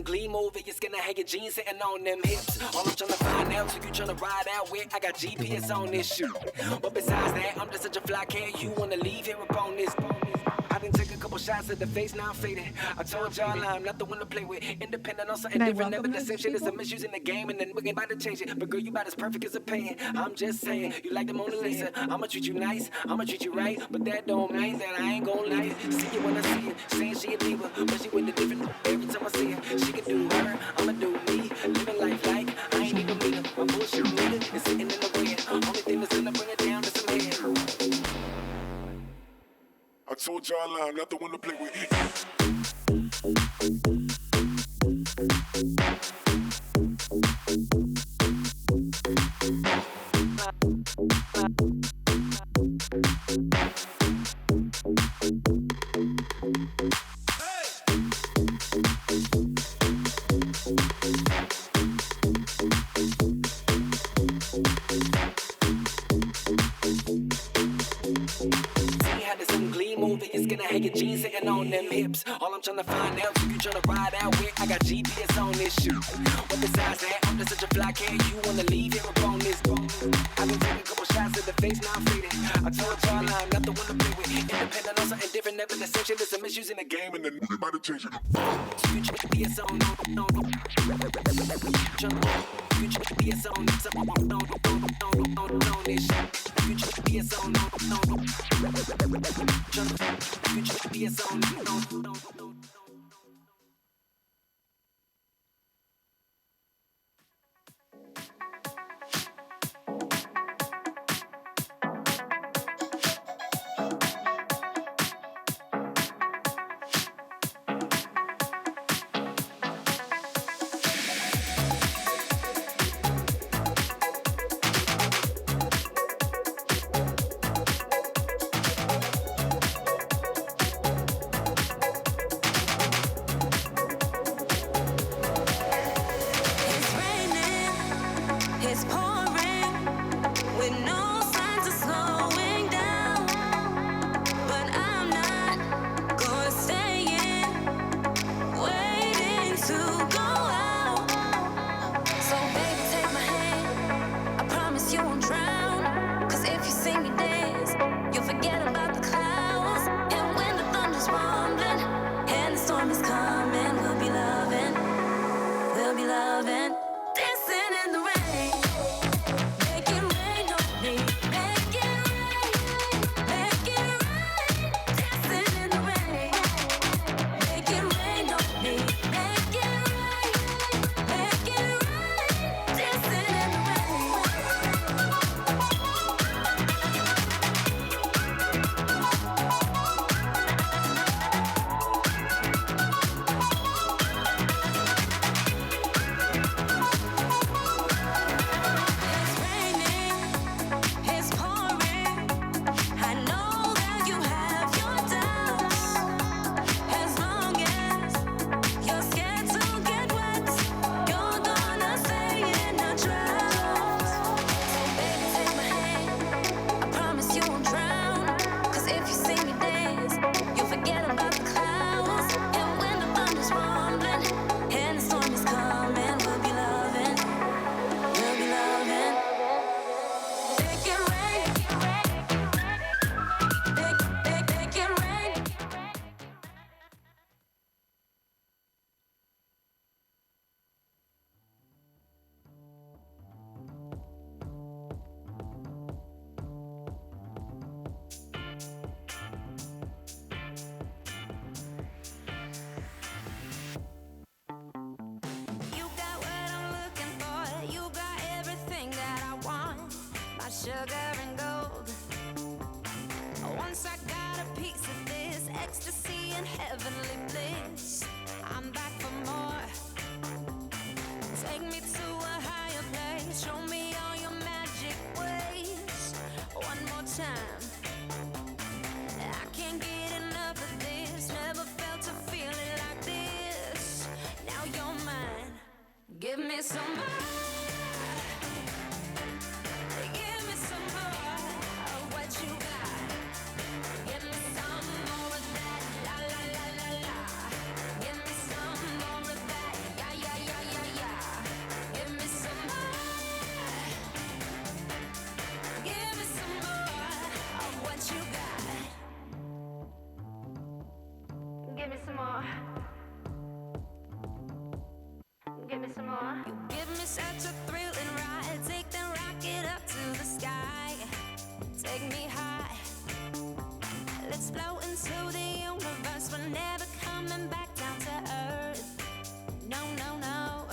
Gleam over your skin, I had your jeans sitting on them hips. All I'm tryna find out, who you tryna ride out with? I got GPS on this shit. But besides that, I'm just such a fly cat. You wanna leave here up on this? I done took a couple shots at the face, now I'm faded. I told y'all I'm not the one to play with. Independent on something different, never the same shit as a misuse in the game, and then we're about to change it. But girl, you about as perfect as a painting. I'm just saying, you like the Mona Lisa. I'ma treat you nice, I'ma treat you right, but that don't mean that I ain't gon' lie. See you when I see her, saying she a diva, but she with the different. Every time I see her, she can do her, I'ma do me. Living life like I ain't even mean her. My bullshit nigga is sitting in the way. Only thing that's gonna bring it down is some head. I told y'all I'm not the one to play with. Your jeans sitting on them hips. All I'm tryna find out, who you tryna ride out with? I got GPS on this shoe. But besides that, I'm just such a fly cat. You wanna leave here up on this bone? I been taking a couple shots at the face, now I'm faded. I told y'all I'm not the one to play with. Independent on something different, never the same shit. There's some issues in the game, and then we about to change it. You GPS on, you GPS on this shit. You GPS on, be a song, loving, dancing in the rain. sugar and gold. Once I got a piece of this ecstasy and heavenly bliss, I'm back for more. Take me to a higher place, show me all your magic ways. One more time. I can't get enough of this, never felt a feeling like this. Now you're mine. Give me some more. Give me some more of what you got. Give me some more of that. La la la la la. Give me some more of that. Yeah yeah yeah yeah yeah. Give me some more. Give me some more of what you got. Give me some more. Give me some more. You give me such a thrilling ride. Take the rocket up to the sky. Take me high. Let's float into the universe. We're never coming back down to earth. No, no, no.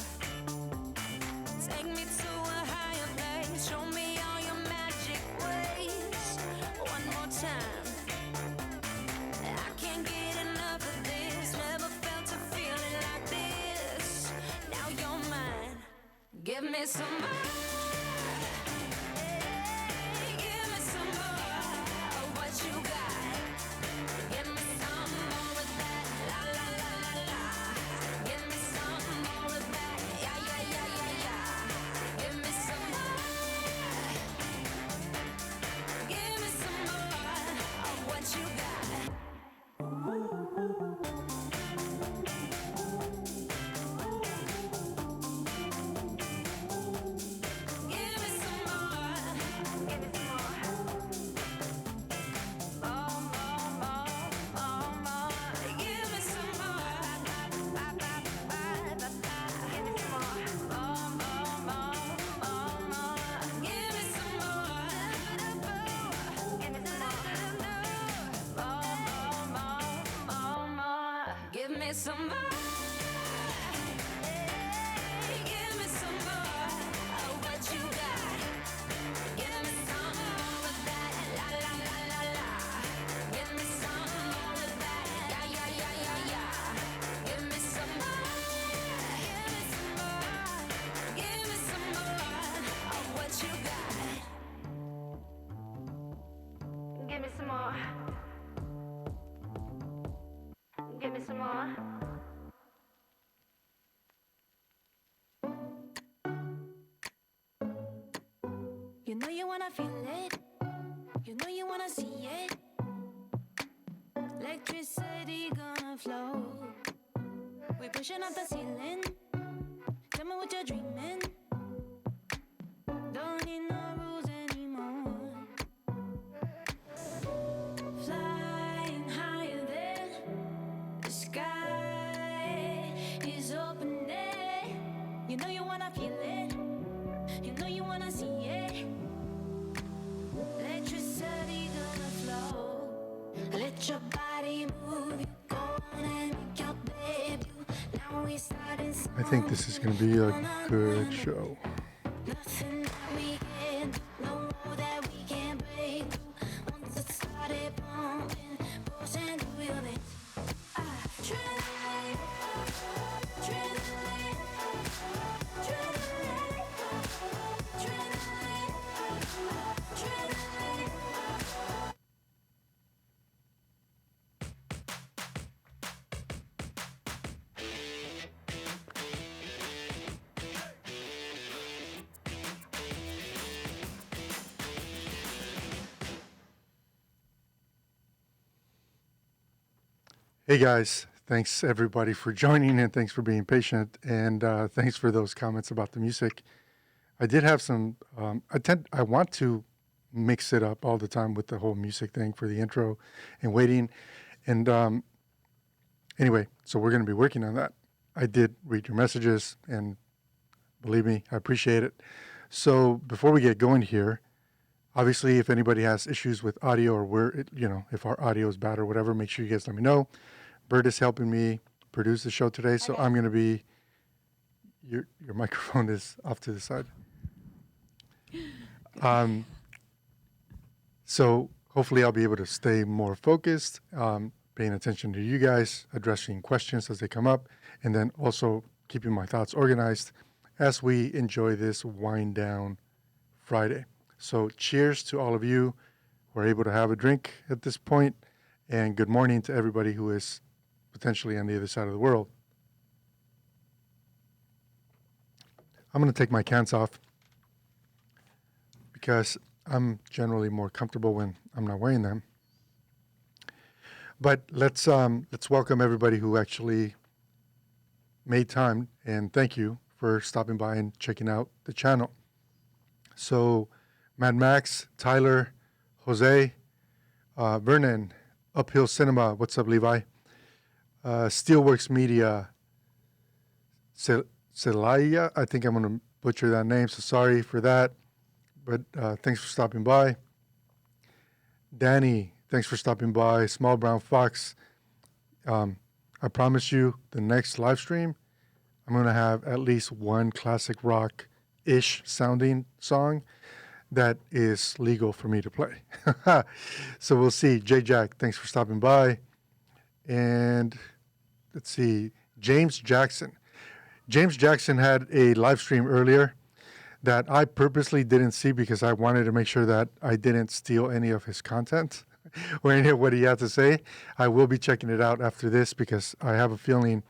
Take me to a higher place. Show me all your magic ways. One more time. I can't get enough of this. Never felt a feeling like this. Now you're mine. Give me some more. Hey, give me some more of what you got. Give me some more of that. La la la la la. Give me some more of that. Yeah yeah yeah yeah yeah. Give me some more. Give me some more of what you got. Give me some more. Give me some more. More, more, more, more, more. Give me some more. Ba, ba, ba, ba, ba. Give me some more. More, more, more, more, more. Give me some more. Give me some more. More, more, more, more, more. Give me some more. Hey, give me some more of what you got. Give me some more of that. La la la la la. Give me some more of that. Yeah yeah yeah yeah yeah. Give me some more. Give me some more. Give me some more of what you got. Give me some more. Give me some more. You know you wanna feel it. You know you wanna see it. Electricity gonna flow. We pushing up the ceiling. Tell me what you're dreaming. Don't need no rules anymore. Flying higher than the sky is opening. You know you wanna feel it. You know you wanna see it. Electricity gonna flow. Let your body move. You go on and make your debut. Now we starting. I think this is going to be a good show. Nothing that we can do, no more that we can break through. Once it started pumping, pushing through your veins. Adrenaline, adrenaline, adrenaline, adrenaline, adrenaline. Hey guys, thanks everybody for joining and thanks for being patient and thanks for those comments about the music. I did have some, I want to mix it up all the time with the whole music thing for the intro and waiting. And anyway, so we're going to be working on that. I did read your messages and believe me, I appreciate it. So before we get going here, obviously if anybody has issues with audio or if our audio is bad or whatever, make sure you guys let me know. Bert is helping me produce the show today, so I'm going to be, your microphone is off to the side. So hopefully I'll be able to stay more focused, paying attention to you guys, addressing questions as they come up, and then also keeping my thoughts organized as we enjoy this wind down Friday. So cheers to all of you who are able to have a drink at this point, and good morning to everybody who is potentially on the other side of the world. I'm going to take my cans off because I'm generally more comfortable when I'm not wearing them. But let's welcome everybody who actually made time, and thank you for stopping by and checking out the channel. So Mad Max, Tyler, Jose, Vernon, Uphill Cinema, what's up, Levi? Steelworks Media, Celaya, I think I'm going to butcher that name, so sorry for that. But thanks for stopping by. Danny, thanks for stopping by. Small Brown Fox, I promise you the next live stream, I'm going to have at least one classic rock-ish sounding song that is legal for me to play. So we'll see. J Jack, thanks for stopping by. And let's see, James Jackson. James Jackson had a live stream earlier that I purposely didn't see because I wanted to make sure that I didn't steal any of his content or any of what he had to say. I will be checking it out after this because I have a feeling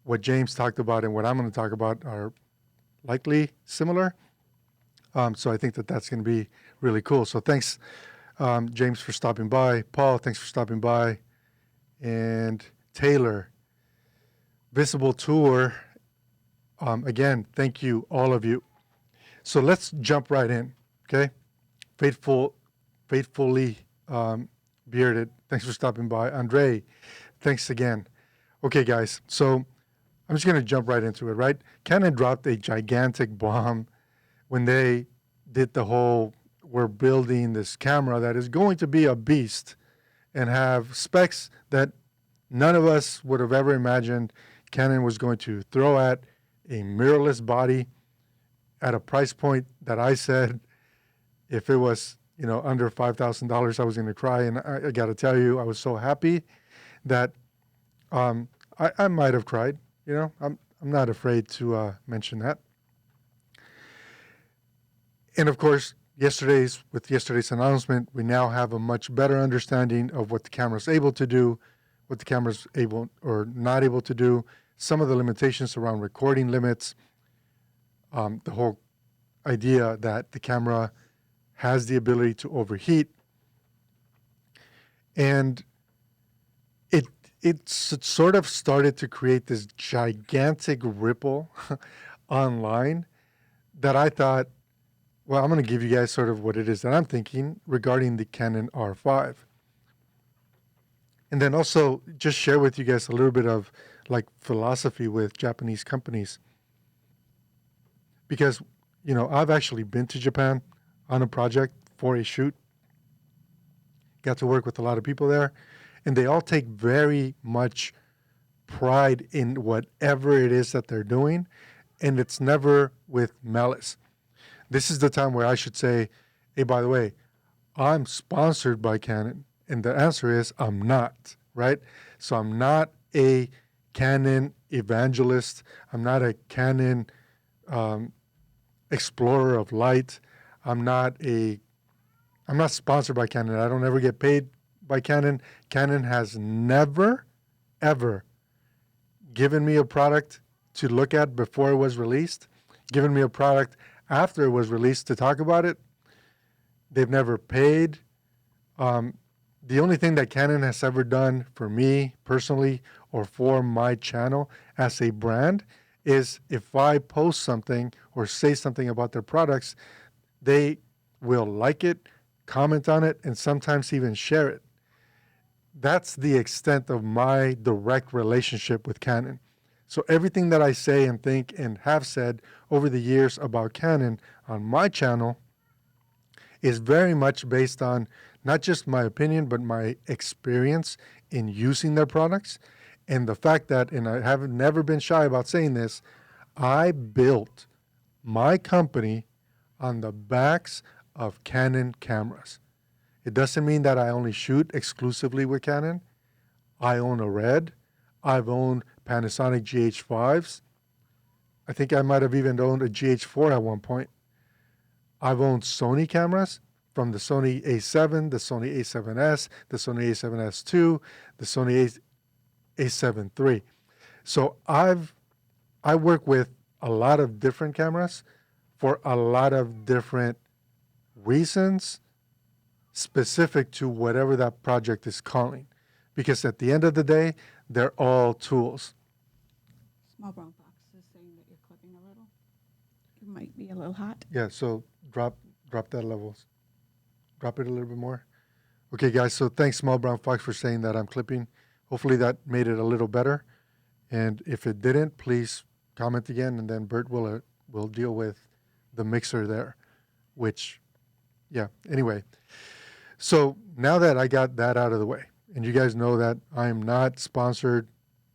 what James talked about and what I'm going to talk about are likely similar. So I think that that's going to be really cool. So thanks, James, for stopping by. Paul, thanks for stopping by. And Taylor, Visible Tour. Again, thank you, all of you. So let's jump right in, okay? Faithfully Bearded, thanks for stopping by. Andre, thanks again. Okay, guys, so I'm just going to jump right into it, right? Canon dropped a gigantic bomb when they did the whole, we're building this camera that is going to be a beast and have specs that none of us would have ever imagined Canon was going to throw at a mirrorless body at a price point that I said if it was, under $5,000, I was going to cry. And I got to tell you, I was so happy that I might have cried. I'm not afraid to mention that. And of course, with yesterday's announcement, we now have a much better understanding of what the camera's able to do, what the camera's able or not able to do, some of the limitations around recording limits, the whole idea that the camera has the ability to overheat. And it sort of started to create this gigantic ripple online that I thought, well, I'm going to give you guys sort of what it is that I'm thinking regarding the Canon R5. And then also just share with you guys a little bit of philosophy with Japanese companies. Because, I've actually been to Japan on a project for a shoot. Got to work with a lot of people there. And they all take very much pride in whatever it is that they're doing. And it's never with malice. This is the time where I should say, hey, by the way, I'm sponsored by Canon. And the answer is I'm not, right? So I'm not a Canon evangelist. I'm not a Canon explorer of light. I'm not sponsored by Canon. I don't ever get paid by Canon. Canon has never, ever given me a product to look at before it was released, given me a product after it was released to talk about it. They've never paid. The only thing that Canon has ever done for me personally or for my channel as a brand is if I post something or say something about their products, they will like it, comment on it, and sometimes even share it. That's the extent of my direct relationship with Canon. So everything that I say and think and have said over the years about Canon on my channel is very much based on not just my opinion, but my experience in using their products. And the fact that, and I have never been shy about saying this, I built my company on the backs of Canon cameras. It doesn't mean that I only shoot exclusively with Canon. I own a Red. I've owned Panasonic GH5s. I think I might have even owned a GH4 at one point. I've owned Sony cameras, from the Sony A7, the Sony A7S, the Sony A7S II, the Sony A7 III. So I work with a lot of different cameras for a lot of different reasons specific to whatever that project is calling. Because at the end of the day, they're all tools. Small brown fox is saying that you're clipping a little. You might be a little hot. Yeah, so drop that level. Drop it a little bit more. Okay, guys, so thanks, Small Brown Fox, for saying that I'm clipping. Hopefully that made it a little better. And if it didn't, please comment again, and then Bert will deal with the mixer there, which, yeah, anyway. So now that I got that out of the way, and you guys know that I am not sponsored,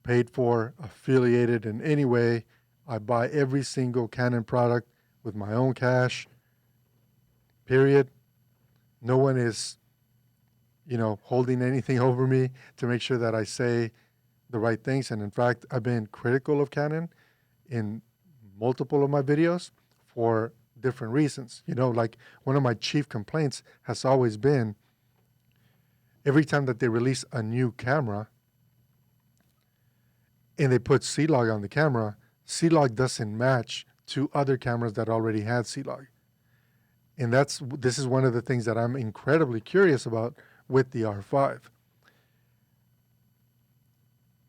paid for, affiliated in any way. I buy every single Canon product with my own cash, period. No one is, holding anything over me to make sure that I say the right things. And in fact, I've been critical of Canon in multiple of my videos for different reasons. Like one of my chief complaints has always been every time that they release a new camera and they put C-Log on the camera, C-Log doesn't match to other cameras that already had C-Log. And this is one of the things that I'm incredibly curious about with the R5.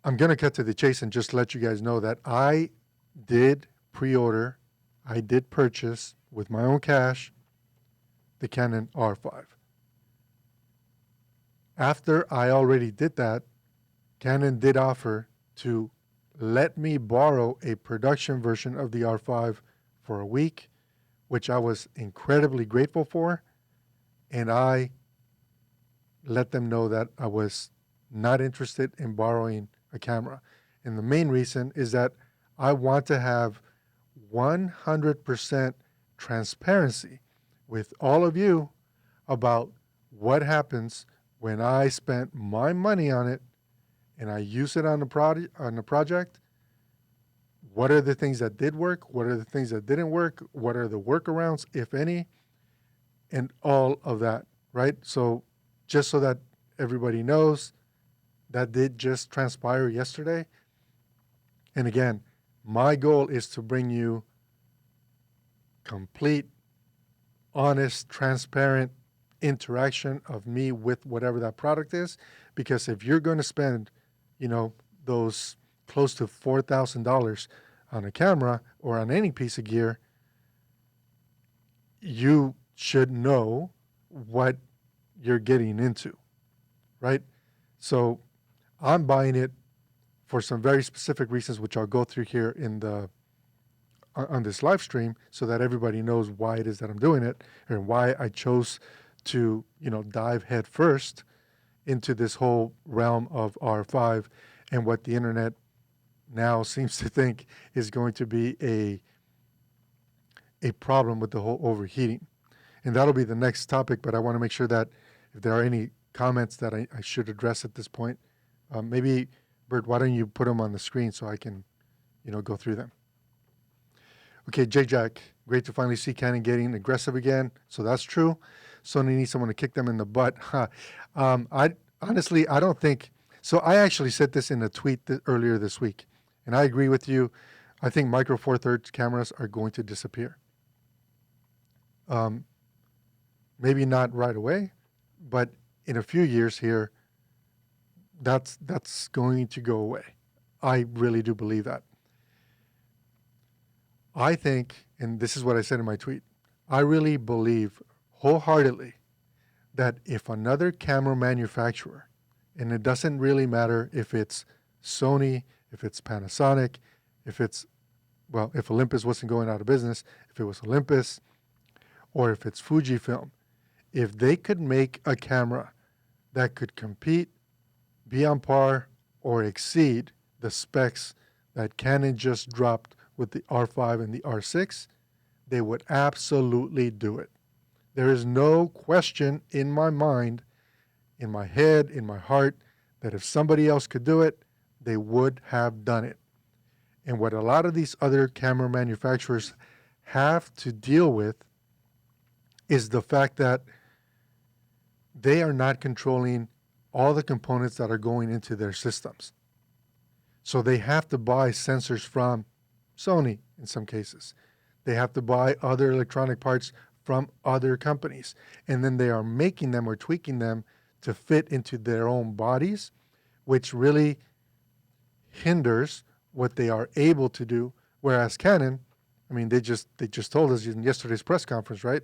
I'm going to cut to the chase and just let you guys know that I did pre-order, I did purchase with my own cash the Canon R5. After I already did that, Canon did offer to let me borrow a production version of the R5 for a week, which I was incredibly grateful for, and I let them know that I was not interested in borrowing a camera. And the main reason is that I want to have 100% transparency with all of you about what happens when I spent my money on it and I use it on the project. What are the things that did work? What are the things that didn't work? What are the workarounds, if any? And all of that, right? So just so that everybody knows, that did just transpire yesterday. And again, my goal is to bring you complete, honest, transparent interaction of me with whatever that product is. Because if you're going to spend, those close to $4,000 on a camera or on any piece of gear, you should know what you're getting into, right? So I'm buying it for some very specific reasons, which I'll go through here on this live stream, so that everybody knows why it is that I'm doing it and why I chose to, dive head first into this whole realm of R5 and what the internet now seems to think is going to be a problem with the whole overheating. And that'll be the next topic, but I want to make sure that if there are any comments that I should address at this point, maybe, Bert, why don't you put them on the screen so I can, go through them. Okay, J-Jack, great to finally see Canon getting aggressive again. So that's true. Sony needs someone to kick them in the butt. I don't think, so I actually said this in a tweet earlier this week, and I agree with you. I think Micro Four Thirds cameras are going to disappear. Maybe not right away, but in a few years here, that's going to go away. I really do believe that. I think, and this is what I said in my tweet, I really believe wholeheartedly that if another camera manufacturer, and it doesn't really matter if it's Sony, if it's Panasonic, if Olympus wasn't going out of business, if it was Olympus, or if it's Fujifilm, if they could make a camera that could compete, be on par, or exceed the specs that Canon just dropped with the R5 and the R6, they would absolutely do it. There is no question in my mind, in my head, in my heart, that if somebody else could do it, they would have done it. And what a lot of these other camera manufacturers have to deal with is the fact that they are not controlling all the components that are going into their systems. So they have to buy sensors from Sony in some cases. They have to buy other electronic parts from other companies. And then they are making them or tweaking them to fit into their own bodies, which really hinders what they are able to do. Whereas Canon, I mean, they just told us in yesterday's press conference, right?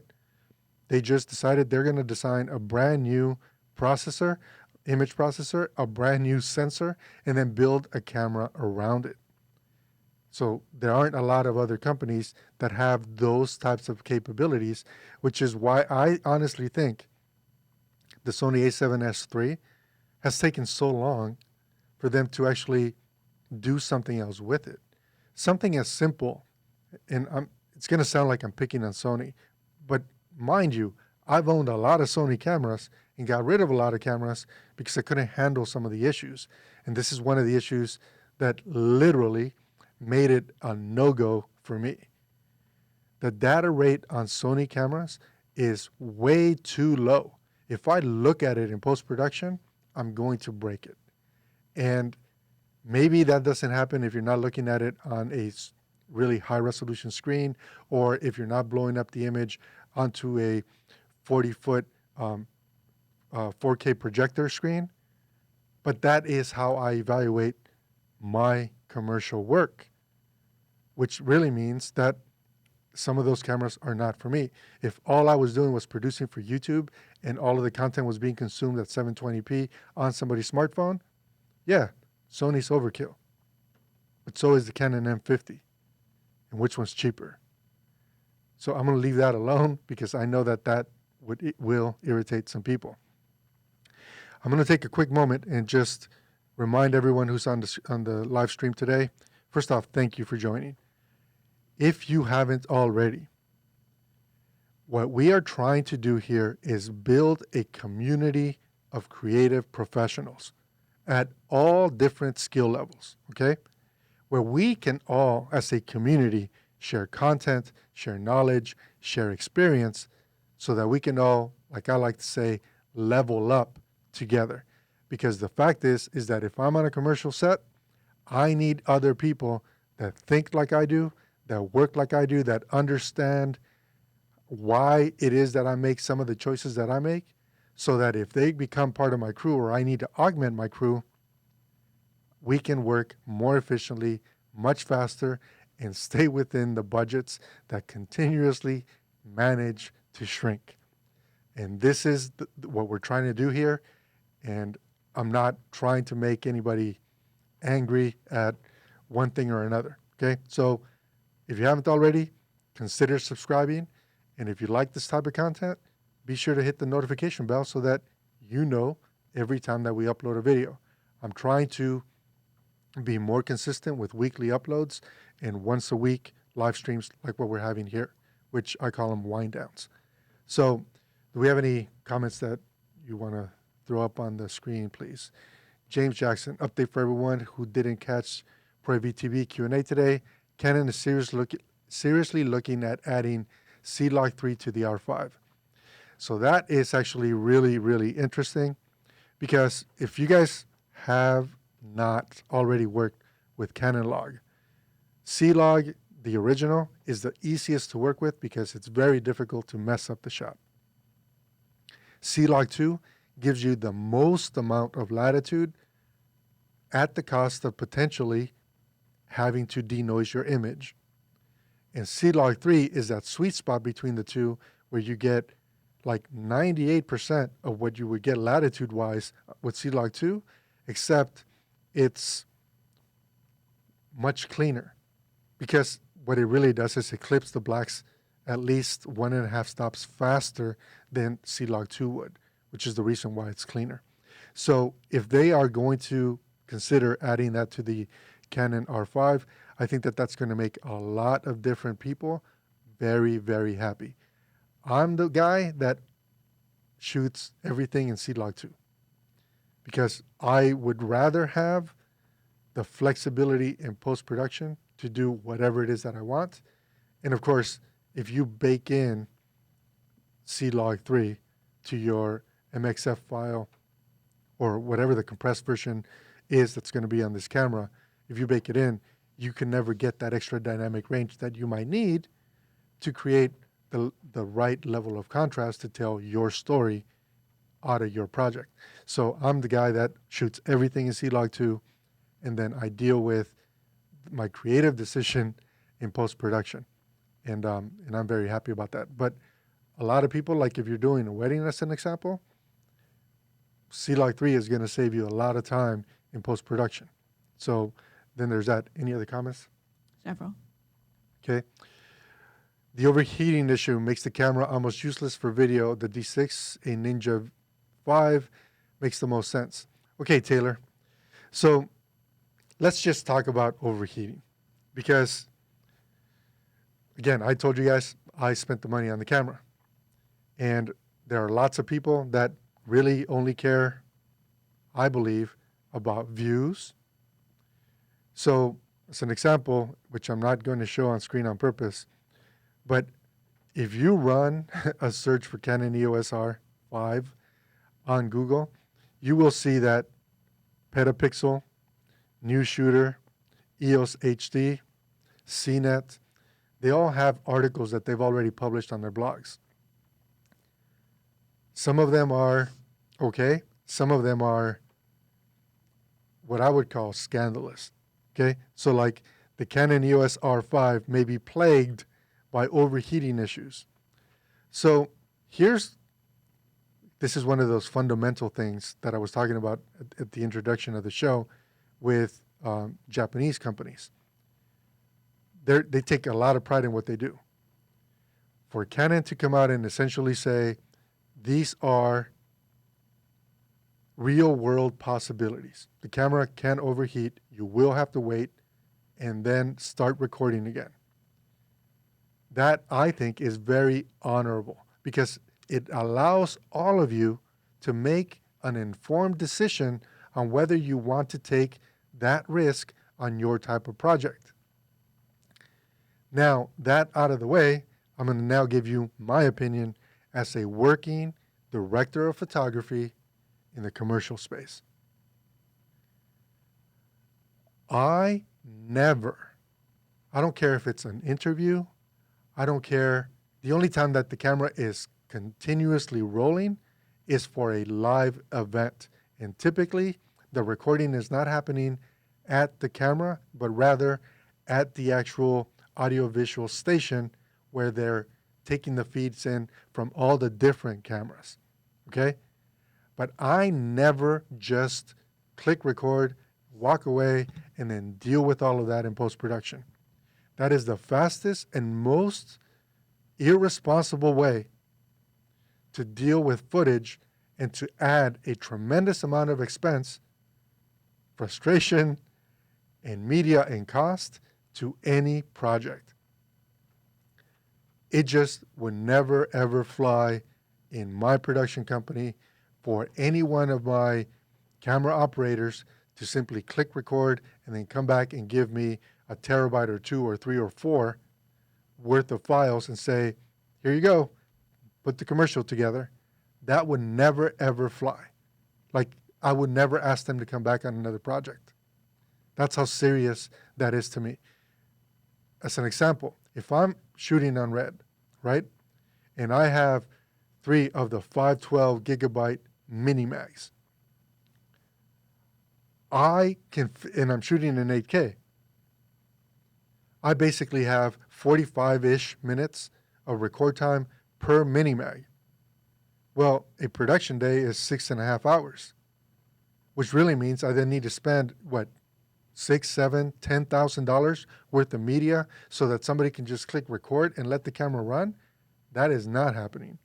They just decided they're going to design a brand new processor, image processor, a brand new sensor, and then build a camera around it. So there aren't a lot of other companies that have those types of capabilities, which is why I honestly think the Sony a7S III has taken so long for them to actually do something else with it. Something as simple, and it's going to sound like I'm picking on Sony, but mind you, I've owned a lot of Sony cameras and got rid of a lot of cameras because I couldn't handle some of the issues. And this is one of the issues that literally made it a no-go for me. The data rate on Sony cameras is way too low. If I look at it in post-production, I'm going to break it. And maybe that doesn't happen if you're not looking at it on a really high-resolution screen, or if you're not blowing up the image onto a 40-foot 4K projector screen. But that is how I evaluate my commercial work, which really means that some of those cameras are not for me. If all I was doing was producing for YouTube and all of the content was being consumed at 720p on somebody's smartphone, yeah, Sony's overkill. But so is the Canon M50. And which one's cheaper? So I'm going to leave that alone because I know that will irritate some people. I'm going to take a quick moment and just remind everyone who's on the live stream today. First off, thank you for joining. If you haven't already, what we are trying to do here is build a community of creative professionals at all different skill levels, okay? Where we can all, as a community, share content, share knowledge, share experience, so that we can all, like I like to say, level up together. Because the fact is that if I'm on a commercial set, I need other people that think like I do, that work like I do, that understand why it is that I make some of the choices that I make, so that if they become part of my crew or I need to augment my crew, we can work more efficiently, much faster, and stay within the budgets that continuously manage to shrink. And this is what we're trying to do here. And I'm not trying to make anybody angry at one thing or another, okay? So if you haven't already, consider subscribing. And if you like this type of content, be sure to hit the notification bell so that you know every time that we upload a video. I'm trying to be more consistent with weekly uploads and once a week live streams like what we're having here, which I call them wind downs. So do we have any comments that you want to throw up on the screen, please? James Jackson, update for everyone who didn't catch PreVTV Q&A today. Canon is seriously looking at adding CLOG 3 to the R5. So that is actually really, really interesting, because if you guys have not already worked with Canon log, CLOG, the original, is the easiest to work with because it's very difficult to mess up the shot. CLOG 2 gives you the most amount of latitude at the cost of potentially having to denoise your image. And CLOG 3 is that sweet spot between the two where you get like 98% of what you would get latitude-wise with CLOG 2, except it's much cleaner. Because what it really does is it clips the blacks at least 1.5 stops faster than CLOG 2 would, which is the reason why it's cleaner. So if they are going to consider adding that to the Canon R5, I think that that's going to make a lot of different people very, very happy. I'm the guy that shoots everything in CLOG 2 because I would rather have the flexibility in post-production to do whatever it is that I want. And of course, if you bake in CLOG 3 to your MXF file or whatever the compressed version is that's going to be on this camera, if you bake it in, you can never get that extra dynamic range that you might need to create the right level of contrast to tell your story out of your project. So I'm the guy that shoots everything in CLOG 2, and then I deal with my creative decision in post-production. And I'm very happy about that. But a lot of people, like if you're doing a wedding as an example, CLOG 3 is going to save you a lot of time in post-production. So then there's that. Any other comments? Several. Okay. The overheating issue makes the camera almost useless for video. The D6, a Ninja 5, makes the most sense. Okay, Taylor. So let's just talk about overheating because, again, I told you guys I spent the money on the camera. And there are lots of people that really only care, I believe, about views. So as an example, which I'm not going to show on screen on purpose, but if you run a search for Canon EOS R5 on Google, you will see that Petapixel, New Shooter, EOS HD, CNET, they all have articles that they've already published on their blogs. Some of them are okay. Some of them are what I would call scandalous. Okay? So like the Canon EOS R5 may be plagued by overheating issues. So this is one of those fundamental things that I was talking about at the introduction of the show with Japanese companies. They take a lot of pride in what they do. For Canon to come out and essentially say, these are real world possibilities. The camera can overheat. You will have to wait and then start recording again. That, I think, is very honorable because it allows all of you to make an informed decision on whether you want to take that risk on your type of project. Now, that out of the way, I'm going to now give you my opinion as a working director of photography in the commercial space. I don't care if it's an interview, I don't care. The only time that the camera is continuously rolling is for a live event. And typically, the recording is not happening at the camera, but rather at the actual audiovisual station where they're taking the feeds in from all the different cameras, okay? But I never just click record, walk away, and then deal with all of that in post-production. That is the fastest and most irresponsible way to deal with footage and to add a tremendous amount of expense, frustration, and media and cost to any project. It just would never, ever fly in my production company for any one of my camera operators to simply click record and then come back and give me a terabyte or 2 or 3 or 4 worth of files and say, here you go, put the commercial together. That would never, ever fly. Like, I would never ask them to come back on another project. That's how serious that is to me. As an example, if I'm shooting on Red, right, and I have 3 of the 512 gigabyte mini mags, and I'm shooting in 8K, I basically have 45-ish minutes of record time per mini mag. Well, a production day is 6.5 hours, which really means I then need to spend, $6,000, $7,000, $10,000 worth of media so that somebody can just click record and let the camera run. That is not happening.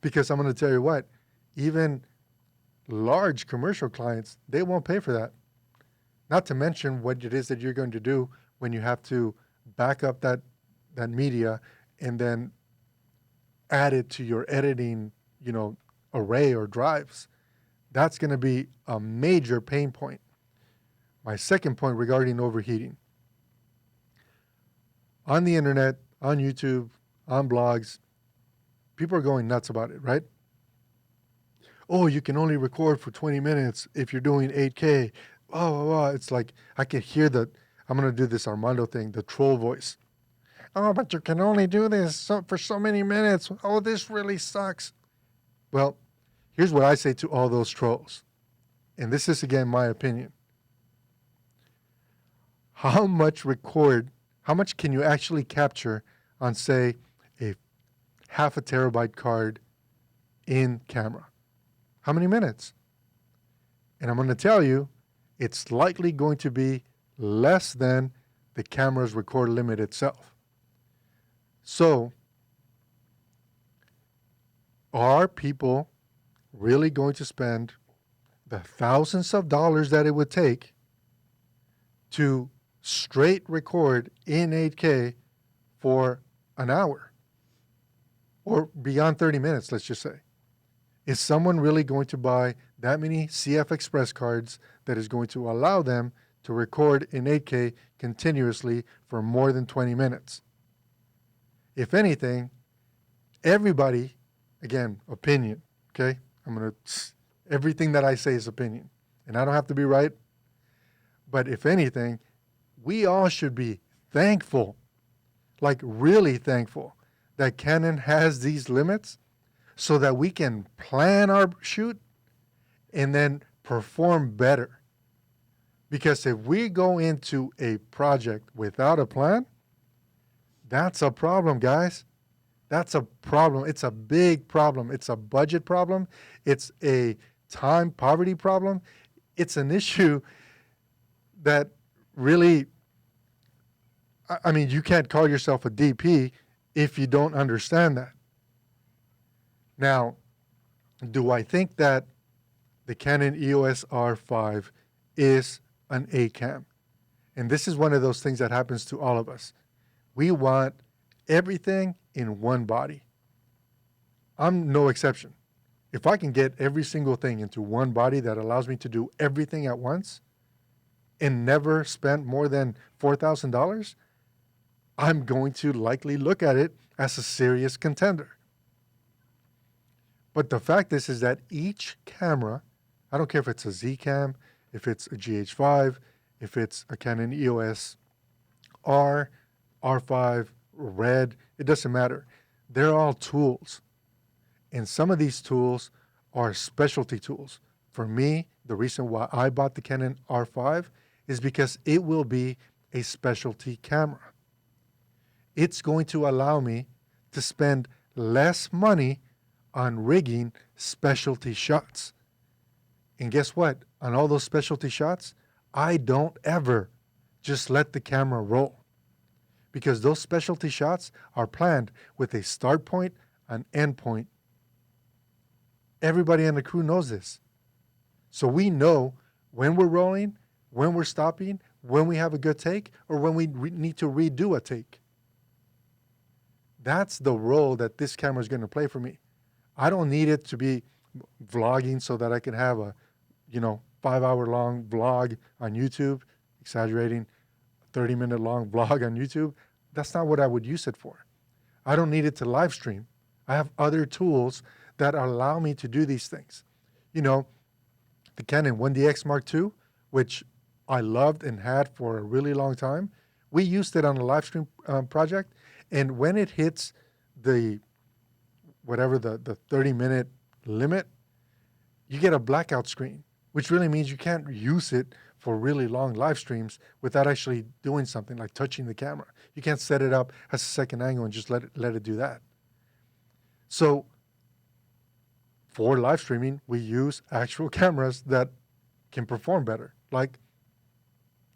Because I'm going to tell you what, even large commercial clients, they won't pay for that. Not to mention what it is that you're going to do when you have to back up that media and then added to your editing, array or drives. That's going to be a major pain point. My second point regarding overheating. On the internet, on YouTube, on blogs, people are going nuts about it, right? Oh, you can only record for 20 minutes if you're doing 8K. Oh, it's like I can hear I'm going to do this Armando thing, the troll voice. Oh, but you can only do this for so many minutes. Oh, this really sucks. Well, here's what I say to all those trolls. And this is, again, my opinion. How much can you actually capture on, say, a 0.5 terabyte card in camera? How many minutes? And I'm going to tell you, it's likely going to be less than the camera's record limit itself. So, are people really going to spend the thousands of dollars that it would take to straight record in 8K for an hour? Or beyond 30 minutes, let's just say. Is someone really going to buy that many CF Express cards that is going to allow them to record in 8K continuously for more than 20 minutes? If anything, everybody, again, opinion, okay? Everything that I say is opinion. And I don't have to be right. But if anything, we all should be thankful, like really thankful, that Canon has these limits so that we can plan our shoot and then perform better. Because if we go into a project without a plan, that's a problem, guys. That's a problem. It's a big problem. It's a budget problem. It's a time poverty problem. It's an issue that really, you can't call yourself a DP if you don't understand that. Now, do I think that the Canon EOS R5 is an A-cam? And this is one of those things that happens to all of us. We want everything in one body. I'm no exception. If I can get every single thing into one body that allows me to do everything at once and never spend more than $4,000, I'm going to likely look at it as a serious contender. But the fact is that each camera, I don't care if it's a Z-Cam, if it's a GH5, if it's a Canon EOS R, R5, Red, it doesn't matter. They're all tools. And some of these tools are specialty tools. For me, the reason why I bought the Canon R5 is because it will be a specialty camera. It's going to allow me to spend less money on rigging specialty shots. And guess what? On all those specialty shots, I don't ever just let the camera roll, because those specialty shots are planned with a start point, an end point. Everybody on the crew knows this. So we know when we're rolling, when we're stopping, when we have a good take, or when we need to redo a take. That's the role that this camera is going to play for me. I don't need it to be vlogging so that I can have a, 5-hour long vlog on YouTube, exaggerating, 30-minute long vlog on YouTube. That's not what I would use it for. I don't need it to live stream. I have other tools that allow me to do these things. The Canon 1DX Mark II, which I loved and had for a really long time, we used it on a live stream project, and when it hits the 30-minute limit, you get a blackout screen, which really means you can't use it for really long live streams without actually doing something like touching the camera. You can't set it up as a second angle and just let it do that. So for live streaming, we use actual cameras that can perform better, like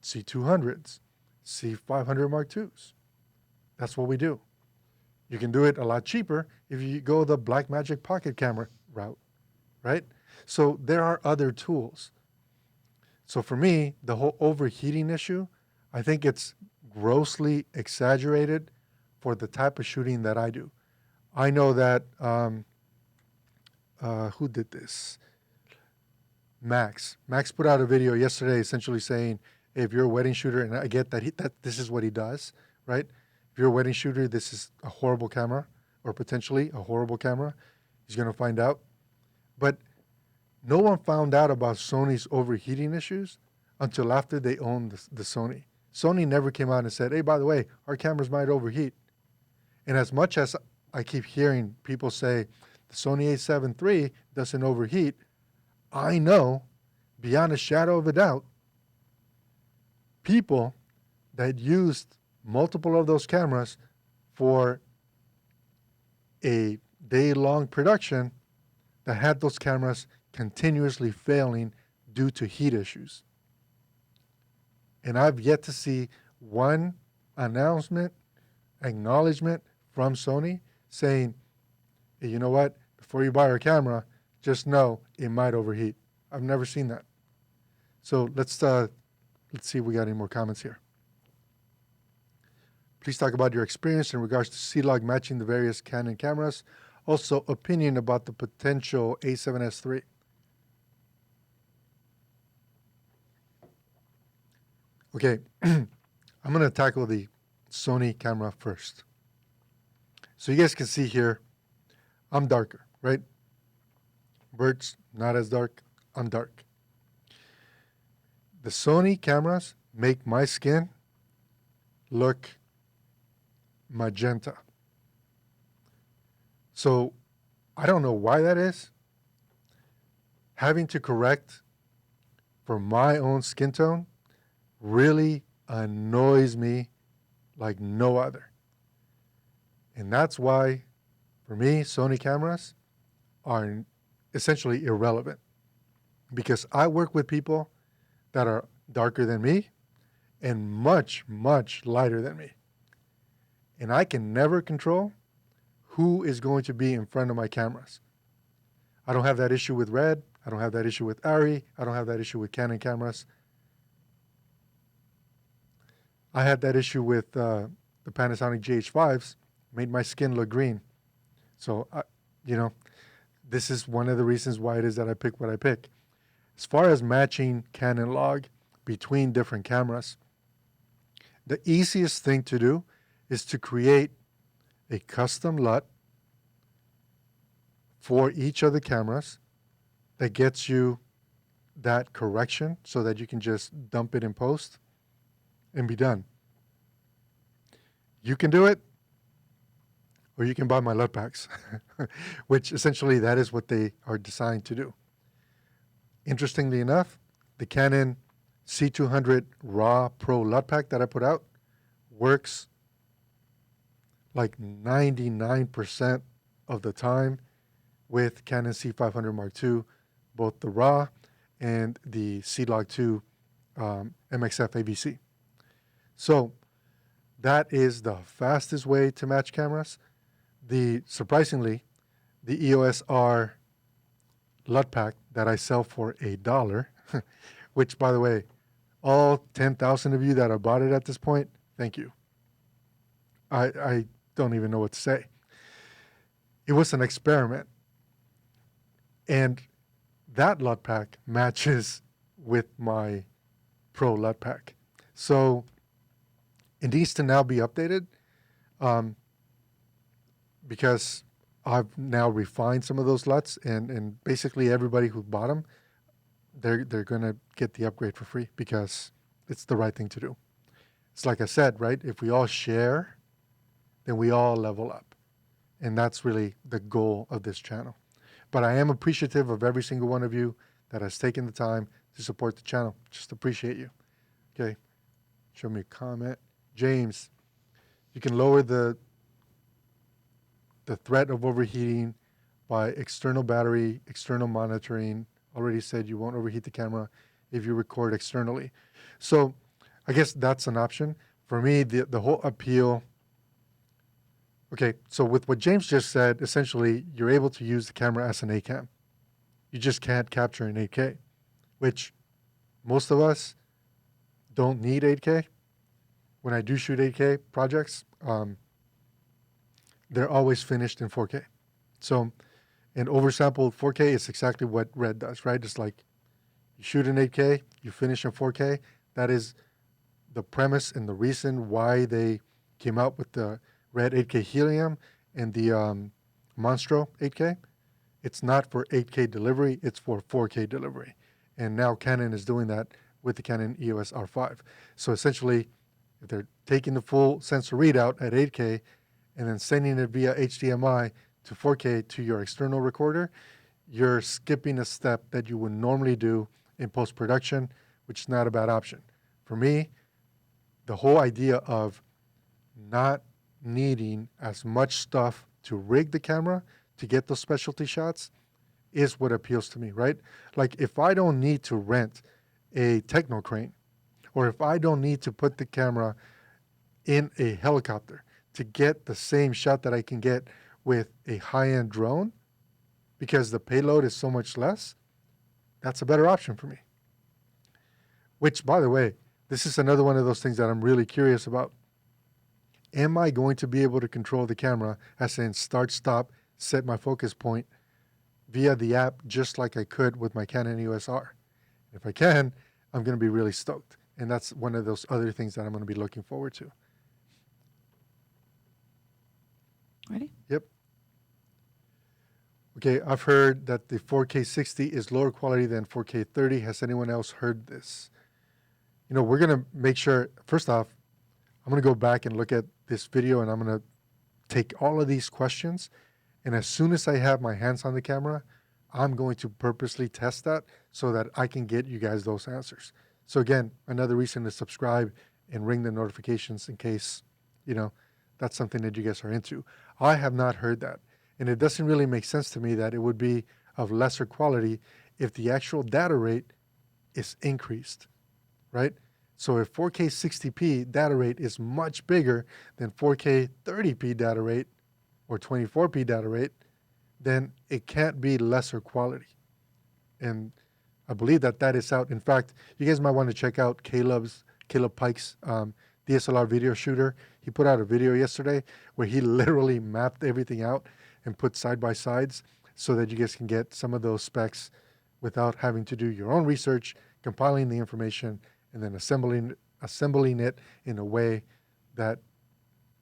C200s, C500 Mark IIs. That's what we do. You can do it a lot cheaper if you go the Blackmagic pocket camera route, right? So there are other tools. So for me, the whole overheating issue, I think it's grossly exaggerated for the type of shooting that I do. I know that, who did this? Max. Max put out a video yesterday essentially saying, hey, if you're a wedding shooter, and I get that, that this is what he does, right? If you're a wedding shooter, this is a horrible camera, or potentially a horrible camera. He's going to find out. But no one found out about Sony's overheating issues until after they owned the Sony. Sony never came out and said, hey, by the way, our cameras might overheat. And as much as I keep hearing people say the Sony a7 III doesn't overheat, I know, beyond a shadow of a doubt, people that used multiple of those cameras for a day-long production that had those cameras continuously failing due to heat issues. And I've yet to see one announcement, acknowledgement from Sony saying, hey, you know what, before you buy our camera, just know it might overheat. I've never seen that. So let's see if we got any more comments here. Please talk about your experience in regards to C-Log matching the various Canon cameras. Also, opinion about the potential A7S III. Okay, I'm going to tackle the Sony camera first. So you guys can see here, I'm darker, right? Bert's not as dark, I'm dark. The Sony cameras make my skin look magenta. So I don't know why that is. Having to correct for my own skin tone really annoys me like no other. And that's why, for me, Sony cameras are essentially irrelevant, because I work with people that are darker than me and much, much lighter than me. And I can never control who is going to be in front of my cameras. I don't have that issue with Red. I don't have that issue with Arri. I don't have that issue with Canon cameras. I had that issue with the Panasonic GH5s, made my skin look green. So, this is one of the reasons why it is that I pick what I pick. As far as matching Canon log between different cameras, the easiest thing to do is to create a custom LUT for each of the cameras that gets you that correction so that you can just dump it in post and be done. You can do it, or you can buy my LUT packs, which essentially that is what they are designed to do. Interestingly enough, the Canon C200 RAW Pro LUT pack that I put out works like 99% of the time with Canon C500 Mark II, both the RAW and the C-Log 2 MXF AVC. So that is the fastest way to match cameras. Surprisingly, the EOS R LUT pack that I sell for $1, which, by the way, all 10,000 of you that have bought it at this point, thank you. I don't even know what to say. It was an experiment. And that LUT pack matches with my Pro LUT pack. So it needs to now be updated because I've now refined some of those LUTs, and basically everybody who bought them, they're going to get the upgrade for free because it's the right thing to do. It's like I said, right? If we all share, then we all level up. And that's really the goal of this channel. But I am appreciative of every single one of you that has taken the time to support the channel. Just appreciate you. Okay. Show me a comment. James, you can lower the threat of overheating by external battery, external monitoring. Already said you won't overheat the camera if you record externally. So I guess that's an option. For me, the whole appeal. Okay, so with what James just said, essentially you're able to use the camera as an A-cam. You just can't capture in 8K, which most of us don't need 8K. When I do shoot 8K projects, the they're always finished in 4K. So an oversampled 4K is exactly what Red does, right? It's like you shoot in 8K, you finish in 4K. That is the premise and the reason why they came out with the Red 8K Helium and the Monstro 8K. It's not for 8K delivery, it's for 4K delivery. And now Canon is doing that with the Canon EOS R5. So essentially, if they're taking the full sensor readout at 8K and then sending it via HDMI to 4K to your external recorder, you're skipping a step that you would normally do in post-production, which is not a bad option. For me, the whole idea of not needing as much stuff to rig the camera to get those specialty shots is what appeals to me, right? Like if I don't need to rent a techno crane, or if I don't need to put the camera in a helicopter to get the same shot that I can get with a high-end drone, because the payload is so much less, that's a better option for me. Which, by the way, this is another one of those things that I'm really curious about. Am I going to be able to control the camera, as in start, stop, set my focus point via the app just like I could with my Canon EOS R? If I can, I'm going to be really stoked. And that's one of those other things that I'm going to be looking forward to. Ready? Yep. Okay, I've heard that the 4K 60 is lower quality than 4K 30. Has anyone else heard this? You know, we're going to make sure, first off, I'm going to go back and look at this video and I'm going to take all of these questions. And as soon as I have my hands on the camera, I'm going to purposely test that so that I can get you guys those answers. So again, another reason to subscribe and ring the notifications in case, you know, that's something that you guys are into. I have not heard that. And it doesn't really make sense to me that it would be of lesser quality if the actual data rate is increased, right? So if 4K 60p data rate is much bigger than 4K 30p data rate or 24p data rate, then it can't be lesser quality. And I believe that that is out. In fact, you guys might want to check out Caleb Pike's DSLR video shooter. He put out a video yesterday where he literally mapped everything out and put side-by-sides so that you guys can get some of those specs without having to do your own research, compiling the information, and then assembling it in a way that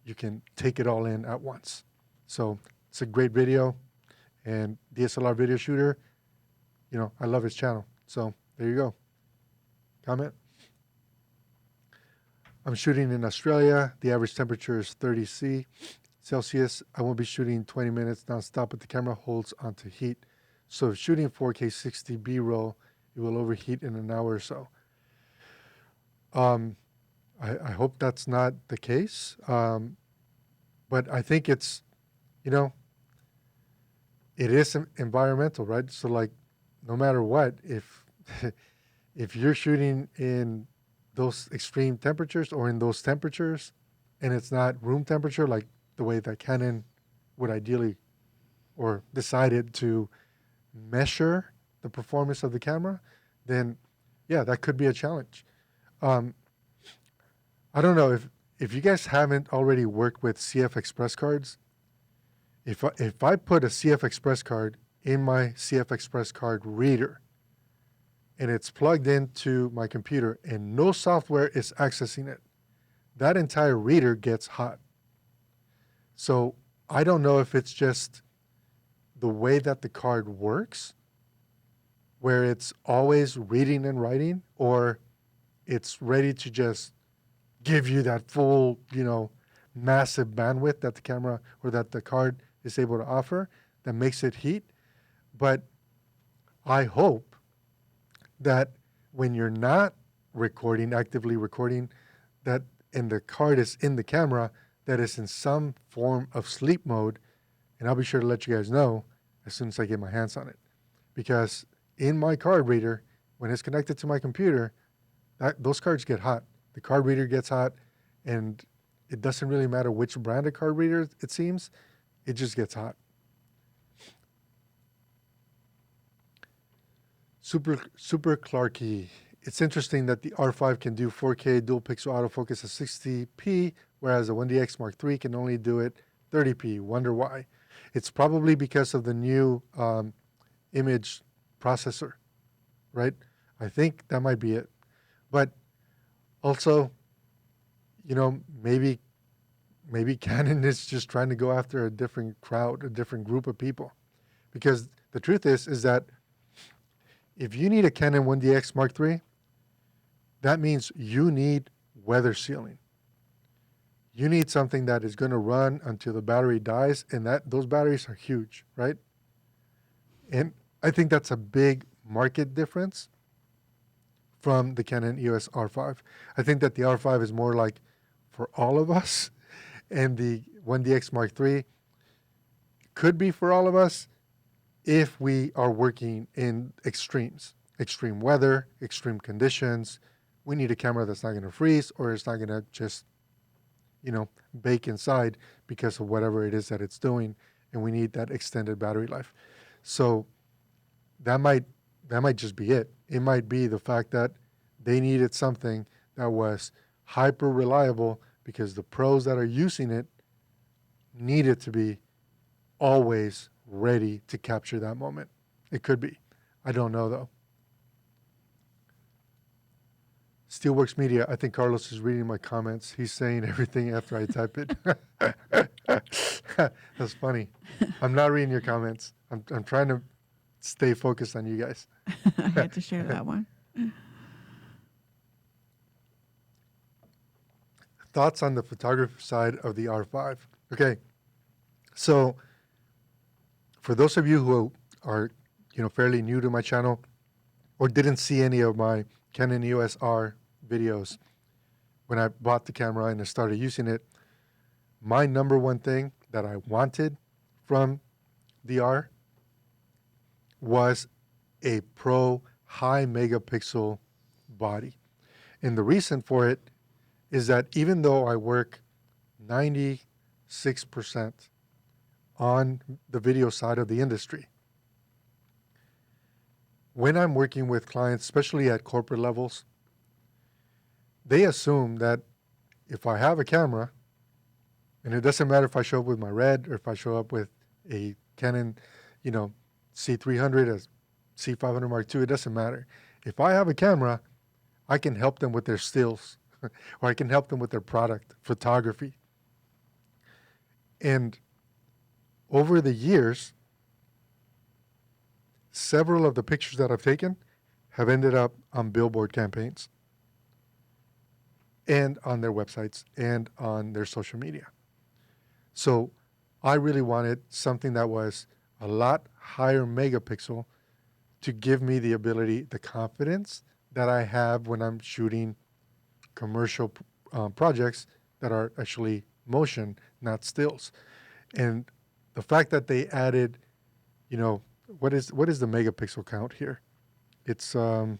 you can take it all in at once. So it's a great video. And DSLR video shooter, you know, I love his channel. So there you go. Comment. I'm shooting in Australia. The average temperature is 30 Celsius. I won't be shooting 20 minutes nonstop, but the camera holds onto heat. So if shooting 4K 60 B-roll, it will overheat in an hour or so. I hope that's not the case. But I think it's, you know, it is environmental, right? So like, no matter what, if if you're shooting in those extreme temperatures or in those temperatures, and it's not room temperature, like the way that Canon would ideally or decided to measure the performance of the camera, then yeah, that could be a challenge. I don't know if you guys haven't already worked with CF Express cards. If I put a CF Express card in my CF Express card reader and it's plugged into my computer and no software is accessing it, that entire reader gets hot. So I don't know if it's just the way that the card works, where it's always reading and writing, or it's ready to just give you that full, you know, massive bandwidth that the camera or that the card is able to offer that makes it heat. But I hope that when you're not actively recording, that and the card is in the camera, that is in some form of sleep mode. And I'll be sure to let you guys know as soon as I get my hands on it. Because in my card reader, when it's connected to my computer, those cards get hot. The card reader gets hot, and it doesn't really matter which brand of card reader it seems, it just gets hot. Super Clarky. It's interesting that the R5 can do 4K dual pixel autofocus at 60p, whereas the 1DX Mark III can only do it 30p. Wonder why? It's probably because of the new image processor, right? I think that might be it. But also, maybe Canon is just trying to go after a different crowd, a different group of people. Because the truth is that if you need a Canon 1DX Mark III, that means you need weather sealing. You need something that is going to run until the battery dies, and those batteries are huge, right? And I think that's a big market difference from the Canon EOS R5. I think that the R5 is more like for all of us, and the 1DX Mark III could be for all of us if we are working in extremes, extreme weather, extreme conditions. We need a camera that's not going to freeze, or it's not going to just, bake inside because of whatever it is that it's doing, and we need that extended battery life. So that might just be it. It might be the fact that they needed something that was hyper reliable because the pros that are using it needed to be always ready to capture that moment. It could be. I don't know, though. Steelworks Media, I think Carlos is reading my comments. He's saying everything after I type it. That's funny. I'm not reading your comments. I'm trying to stay focused on you guys. I had to share that one. Thoughts on the photography side of the R5. Okay, so for those of you who are, fairly new to my channel or didn't see any of my Canon EOS R videos when I bought the camera and I started using it, my number one thing that I wanted from the R was a pro high megapixel body. And the reason for it is that even though I work 96% on the video side of the industry, when I'm working with clients, especially at corporate levels, they assume that if I have a camera, and it doesn't matter if I show up with my Red or if I show up with a Canon, C300 as C500 Mark II, it doesn't matter. If I have a camera, I can help them with their stills or I can help them with their product, photography. And over the years, several of the pictures that I've taken have ended up on billboard campaigns and on their websites and on their social media. So I really wanted something that was a lot higher megapixel to give me the ability, the confidence that I have when I'm shooting commercial projects that are actually motion, not stills. And the fact that they added, what is the megapixel count here? It's 45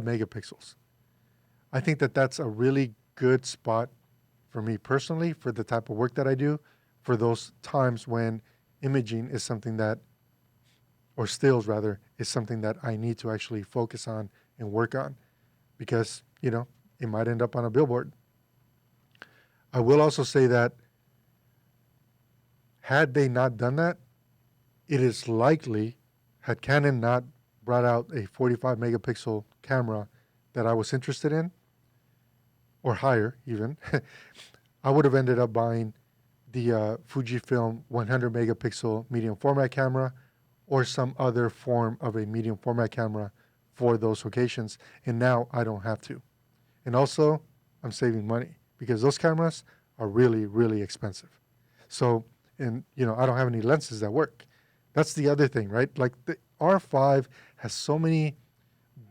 megapixels. I think that that's a really good spot for me personally, for the type of work that I do, for those times when imaging is something that, or stills rather, is something that I need to actually focus on and work on because, it might end up on a billboard. I will also say that had they not done that, it is likely, had Canon not brought out a 45 megapixel camera that I was interested in, or higher even, I would have ended up buying the Fujifilm 100 megapixel medium format camera or some other form of a medium format camera for those occasions. And now I don't have to. And also, I'm saving money because those cameras are really, really expensive. So, and I don't have any lenses that work. That's the other thing, right? Like the R5 has so many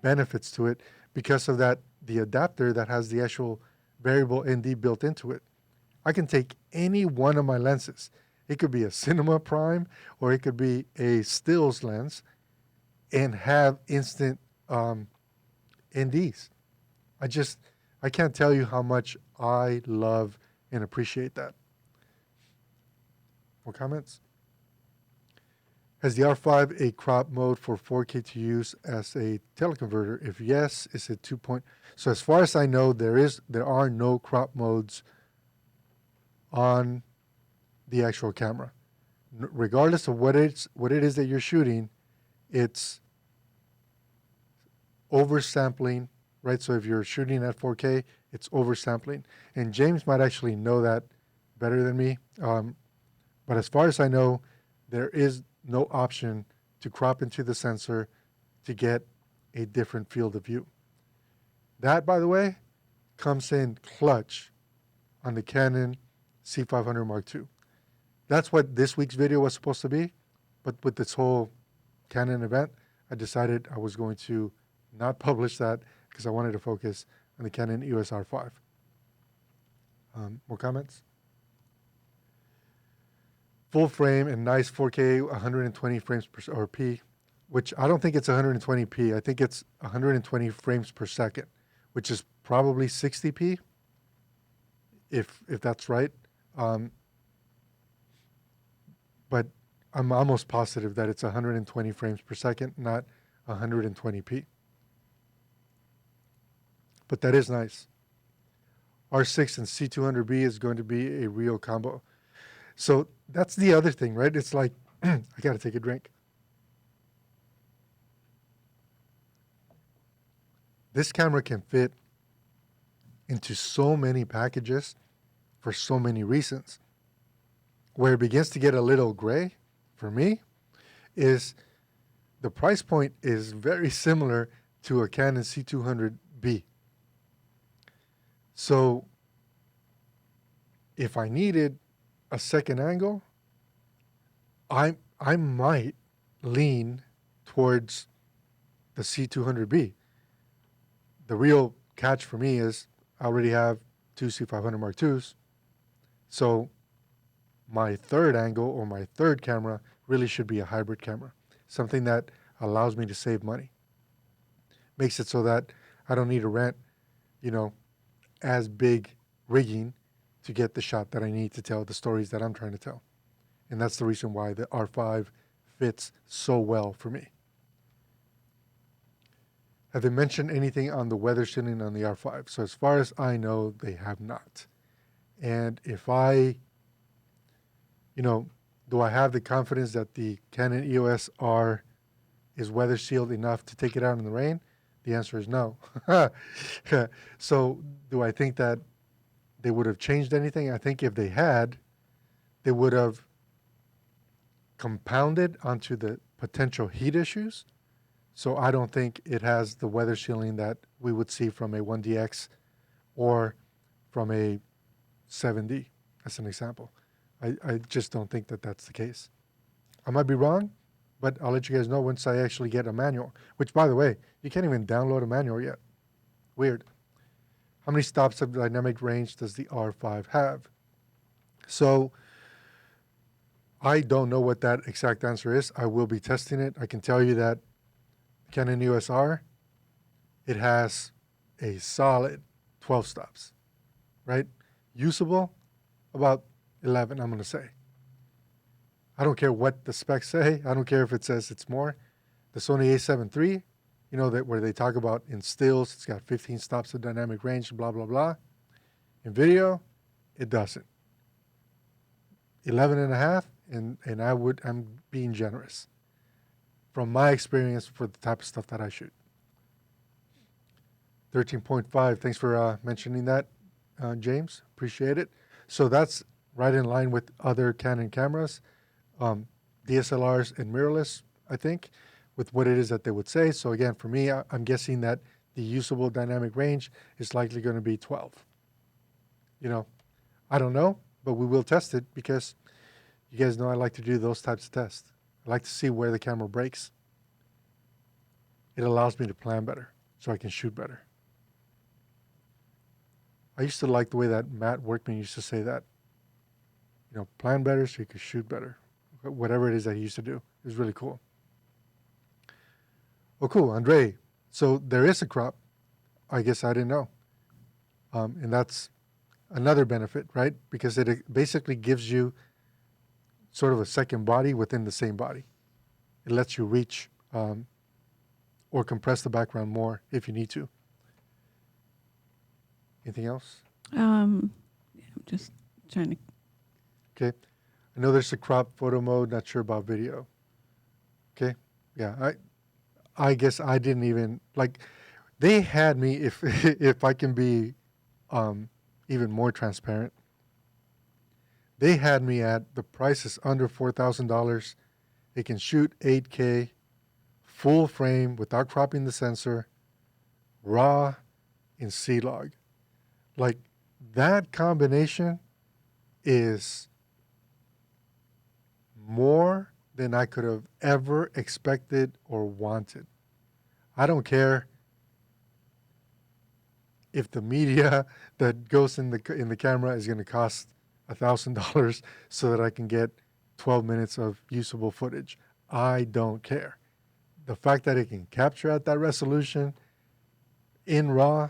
benefits to it because of that, the adapter that has the actual variable ND built into it. I can take any one of my lenses. It could be a cinema prime or it could be a stills lens and have instant NDs. I can't tell you how much I love and appreciate that. More comments? Has the R5 a crop mode for 4K to use as a teleconverter? If yes, is it 2 point? So as far as I know, there are no crop modes on the actual camera. Regardless of what it is that you're shooting, it's oversampling, right? So if you're shooting at 4K, it's oversampling. And James might actually know that better than me. But as far as I know, there is no option to crop into the sensor to get a different field of view. That, by the way, comes in clutch on the Canon C500 Mark II. That's what this week's video was supposed to be, but with this whole Canon event, I decided I was going to not publish that because I wanted to focus on the Canon EOS R5. More comments? Full frame and nice 4K 120 frames per or P, which I don't think it's 120p. I think it's 120 frames per second, which is probably 60p, if that's right. But I'm almost positive that it's 120 frames per second, not 120p. But that is nice. R6 and C200B is going to be a real combo. So that's the other thing, right? It's like, I got to take a drink. This camera can fit into so many packages for so many reasons. Where it begins to get a little gray for me is the price point is very similar to a Canon C200B. So if I needed a second angle, I might lean towards the C200B. The real catch for me is I already have two C500 Mark IIs, so my third angle or my third camera really should be a hybrid camera, something that allows me to save money. Makes it so that I don't need to rent, as big rigging to get the shot that I need to tell the stories that I'm trying to tell. And that's the reason why the R5 fits so well for me. Have they mentioned anything on the weather shielding on the R5? So as far as I know, they have not. And if I, do I have the confidence that the Canon EOS R is weather sealed enough to take it out in the rain? The answer is no. So do I think that they would have changed anything? I think if they had, they would have compounded onto the potential heat issues. So I don't think it has the weather shielding that we would see from a 1DX or from a 7D, as an example. I just don't think that that's the case. I might be wrong, but I'll let you guys know once I actually get a manual, which, by the way, you can't even download a manual yet. Weird. How many stops of dynamic range does the R5 have? So I don't know what that exact answer is. I will be testing it. I can tell you that Canon EOS R, it has a solid 12 stops, right? Usable, about 11, I'm going to say. I don't care what the specs say. I don't care if it says it's more. The Sony a7 III, that where they talk about in stills, it's got 15 stops of dynamic range, blah, blah, blah. In video, it doesn't. 11 and a half, and I'm being generous from my experience for the type of stuff that I shoot. 13.5, thanks for mentioning that, James. Appreciate it. So that's right in line with other Canon cameras, DSLRs and mirrorless, I think, with what it is that they would say. So again, for me, I'm guessing that the usable dynamic range is likely going to be 12. I don't know, but we will test it because you guys know I like to do those types of tests. I like to see where the camera breaks. It allows me to plan better so I can shoot better. I used to like the way that Matt Workman used to say that. Plan better so you can shoot better. Whatever it is that he used to do. It was really cool. Oh, cool, Andre. So there is a crop. I guess I didn't know. And that's another benefit, right? Because it basically gives you sort of a second body within the same body. It lets you reach or compress the background more if you need to. Anything else? I'm just trying to Okay. I know there's a crop photo mode, not sure about video. Okay. Yeah. I guess I didn't even like, they had me, if, if I can be even more transparent, they had me at the price is under $4,000. It can shoot 8K, full frame without cropping the sensor, raw in CLOG. Like that combination is more than I could have ever expected or wanted. I don't care if the media that goes in the camera is going to cost $1,000 so that I can get 12 minutes of usable footage. I don't care. The fact that it can capture at that resolution in RAW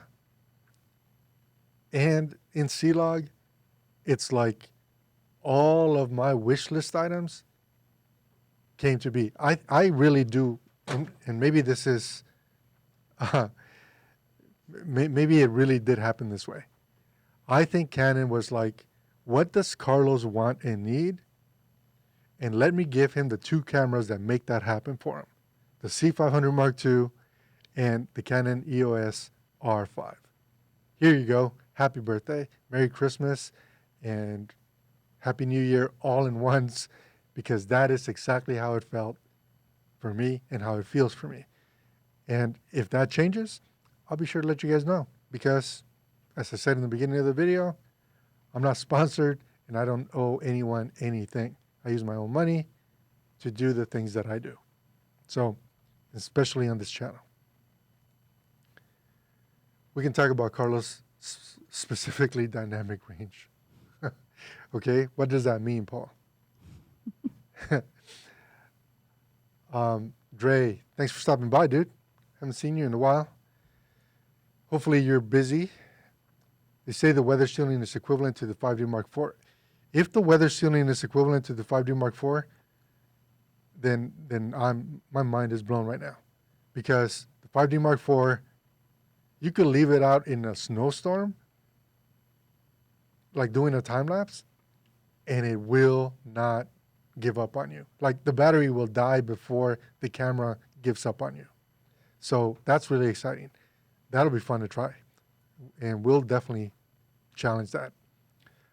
and in CLOG, it's like all of my wish list items came to be. I really do, and maybe this is, maybe it really did happen this way. I think Canon was like, what does Carlos want and need? And let me give him the two cameras that make that happen for him. The C500 Mark II and the Canon EOS R5. Here you go. Happy birthday, Merry Christmas, and Happy New Year all in once, because that is exactly how it felt for me and how it feels for me. And if that changes, I'll be sure to let you guys know, because as I said in the beginning of the video, I'm not sponsored and I don't owe anyone anything. I use my own money to do the things that I do. So, especially on this channel. We can talk about Carlos, specifically dynamic range. Okay, what does that mean, Paul? Dre, thanks for stopping by, dude. Haven't seen you in a while. Hopefully you're busy. They say the weather sealing is equivalent to the 5D Mark IV. If the weather sealing is equivalent to the 5D Mark IV, then my mind is blown right now, because the 5D Mark IV, you could leave it out in a snowstorm, like doing a time lapse, and it will not give up on you. Like the battery will die before the camera gives up on you. So that's really exciting. That'll be fun to try, and we'll definitely challenge that.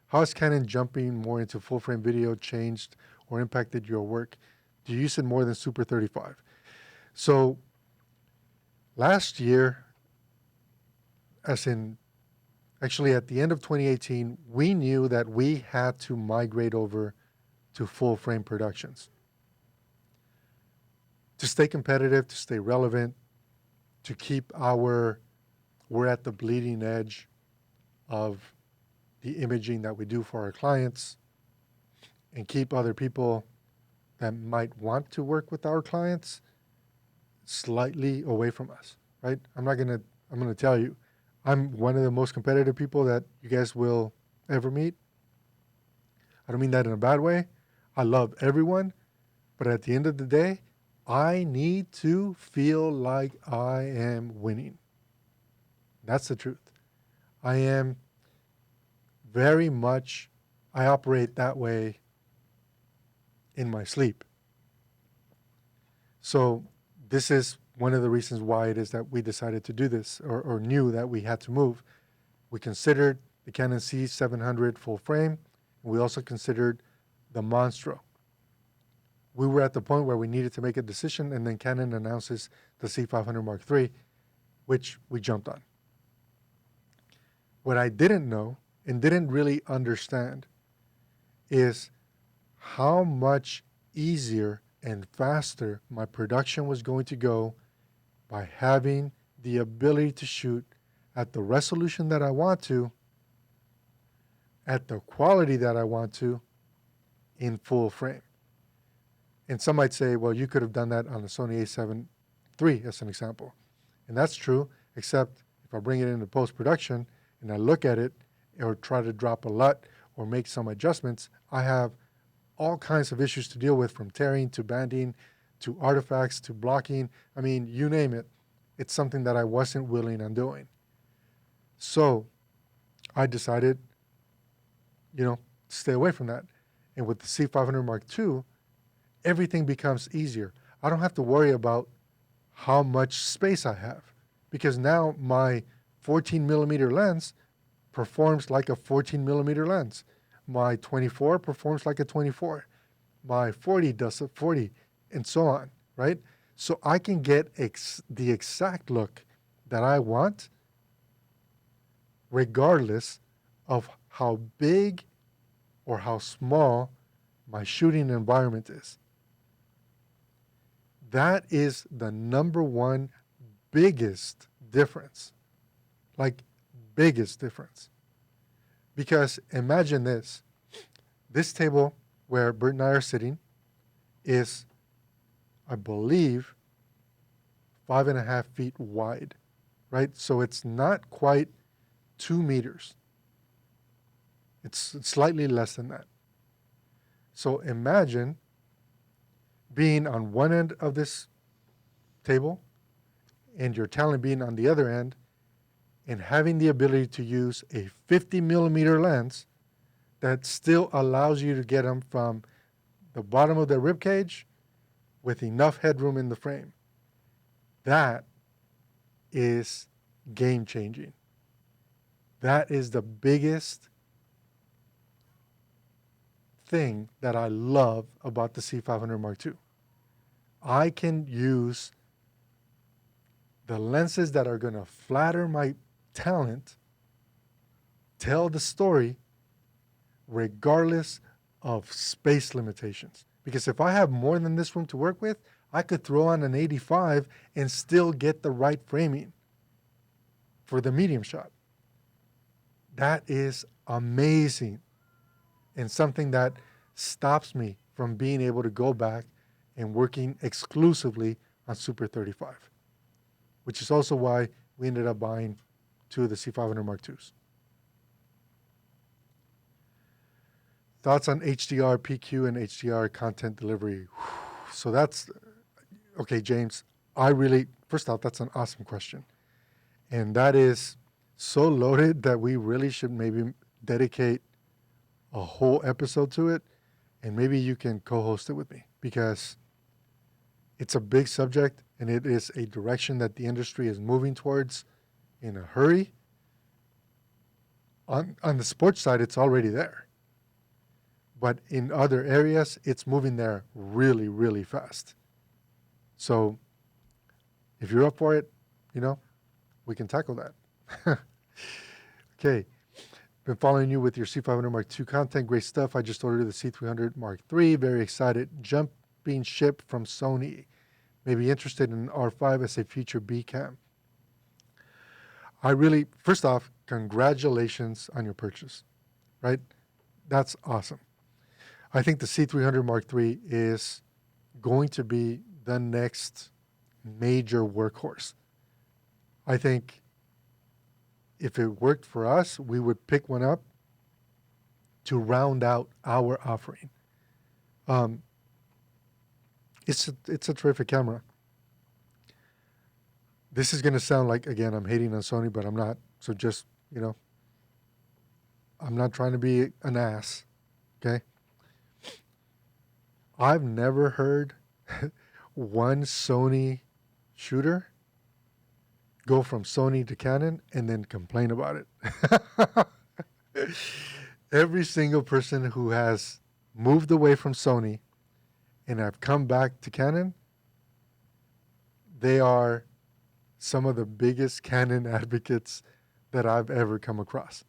How has Canon jumping more into full frame video changed or impacted your work? Do you use it more than Super 35? So last year, as in actually at the end of 2018, we knew that we had to migrate over to full frame productions to stay competitive, to stay relevant, to keep we're at the bleeding edge of the imaging that we do for our clients, and keep other people that might want to work with our clients slightly away from us, right? I'm going to tell you, I'm one of the most competitive people that you guys will ever meet. I don't mean that in a bad way. I love everyone, but at the end of the day, I need to feel like I am winning. That's the truth. I am very much, I operate that way in my sleep. So this is one of the reasons why it is that we decided to do this, or knew that we had to move. We considered the Canon C700 full frame, and we also considered the Monstro. We were at the point where we needed to make a decision, and then Canon announces the C500 Mark III, which we jumped on. What I didn't know and didn't really understand is how much easier and faster my production was going to go by having the ability to shoot at the resolution that I want to, at the quality that I want to, in full frame. And some might say, well, you could have done that on the Sony a7 III as an example. And that's true, except if I bring it into post-production and I look at it or try to drop a LUT or make some adjustments, I have all kinds of issues to deal with, from tearing to banding to artifacts to blocking. I mean, you name it. It's something that I wasn't willing on doing. So I decided, to stay away from that. And with the C500 Mark II, everything becomes easier. I don't have to worry about how much space I have because now my 14 millimeter lens performs like a 14 millimeter lens. My 24 performs like a 24. My 40 does a 40, and so on, right? So I can get the exact look that I want regardless of how big or how small my shooting environment is. That is the number one biggest difference. Like, biggest difference. Because imagine this. This table where Bert and I are sitting is, I believe, 5.5 feet wide, right? So it's not quite 2 meters. It's slightly less than that. So imagine being on one end of this table and your talent being on the other end and having the ability to use a 50 millimeter lens that still allows you to get them from the bottom of the rib cage with enough headroom in the frame. That is game changing. That is the biggest thing that I love about the C500 Mark II. I can use the lenses that are going to flatter my talent, tell the story, regardless of space limitations. Because if I have more than this room to work with, I could throw on an 85 and still get the right framing for the medium shot. That is amazing and something that stops me from being able to go back and working exclusively on Super 35, which is also why we ended up buying 2 of the C500 Mark IIs. Thoughts on HDR, PQ, and HDR content delivery? So that's, okay, James, first off, that's an awesome question. And that is so loaded that we really should maybe dedicate a whole episode to it, and maybe you can co-host it with me because it's a big subject and it is a direction that the industry is moving towards in a hurry. On the sports side, it's already there. But in other areas, it's moving there really, really fast. So if you're up for it, we can tackle that. Okay. Been following you with your C500 Mark II content. Great stuff. I just ordered the C300 Mark III. Very excited. Jumping ship from Sony. Maybe interested in R5 as a future B cam. First off, congratulations on your purchase, right? That's awesome. I think the C300 Mark III is going to be the next major workhorse. I think if it worked for us, we would pick one up to round out our offering. It's a terrific camera. This is going to sound like, again, I'm hating on Sony, but I'm not. So just, I'm not trying to be an ass, okay? I've never heard one Sony shooter go from Sony to Canon and then complain about it. Every single person who has moved away from Sony and have come back to Canon, they are some of the biggest Canon advocates that I've ever come across.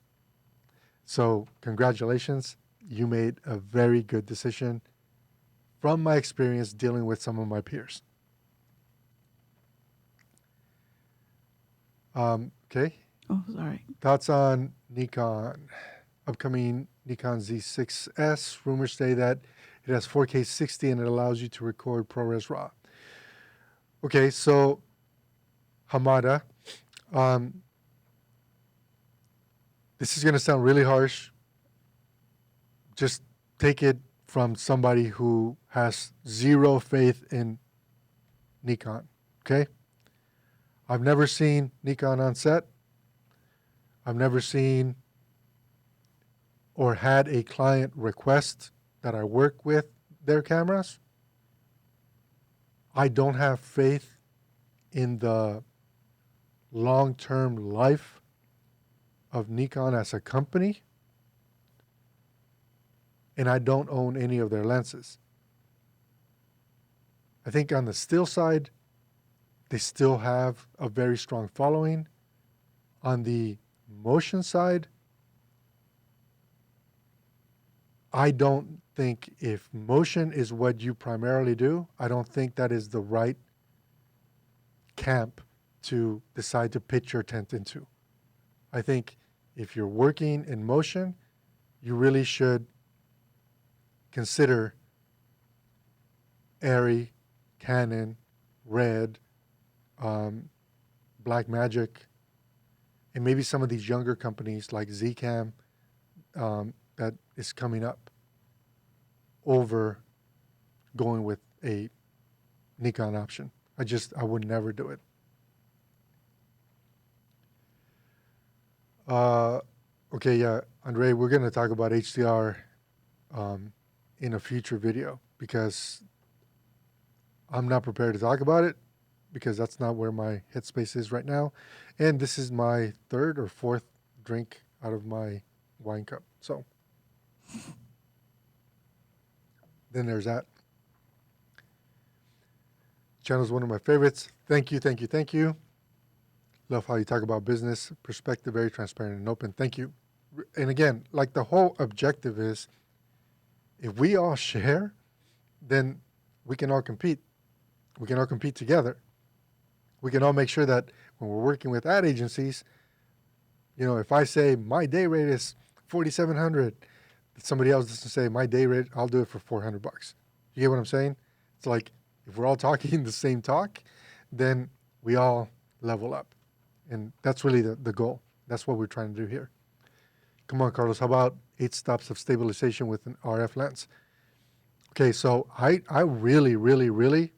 So congratulations. You made a very good decision from my experience dealing with some of my peers. Okay. Oh, sorry. Thoughts on Nikon, upcoming Nikon Z6S. Rumors say that it has 4K 60 and it allows you to record ProRes RAW. Okay, so Hamada, this is going to sound really harsh. Just take it from somebody who has zero faith in Nikon, okay? I've never seen Nikon on set. I've never seen or had a client request that I work with their cameras, I don't have faith in the long-term life of Nikon as a company, and I don't own any of their lenses. I think on the still side, they still have a very strong following. On the motion side, I don't think if motion is what you primarily do, I don't think that is the right camp to decide to pitch your tent into. I think if you're working in motion, you really should consider Arri, Canon, Red, Blackmagic, and maybe some of these younger companies like Zcam that is coming up over going with a Nikon option. I would never do it. Okay, yeah, Andre, we're going to talk about HDR in a future video because I'm not prepared to talk about it because that's not where my headspace is right now. And this is my third or fourth drink out of my wine cup. So then there's that. Channel's one of my favorites. Thank you, thank you, thank you. Love how you talk about business, perspective, very transparent and open. Thank you. And again, like the whole objective is if we all share, then we can all compete. We can all compete together. We can all make sure that when we're working with ad agencies, you know, if I say my day rate is $4,700, somebody else doesn't say my day rate, I'll do it for $400. You get what I'm saying? It's like if we're all talking the same talk, then we all level up. And that's really the goal. That's what we're trying to do here. Come on, Carlos, how about 8 stops of stabilization with an RF lens? Okay, so I really, really, really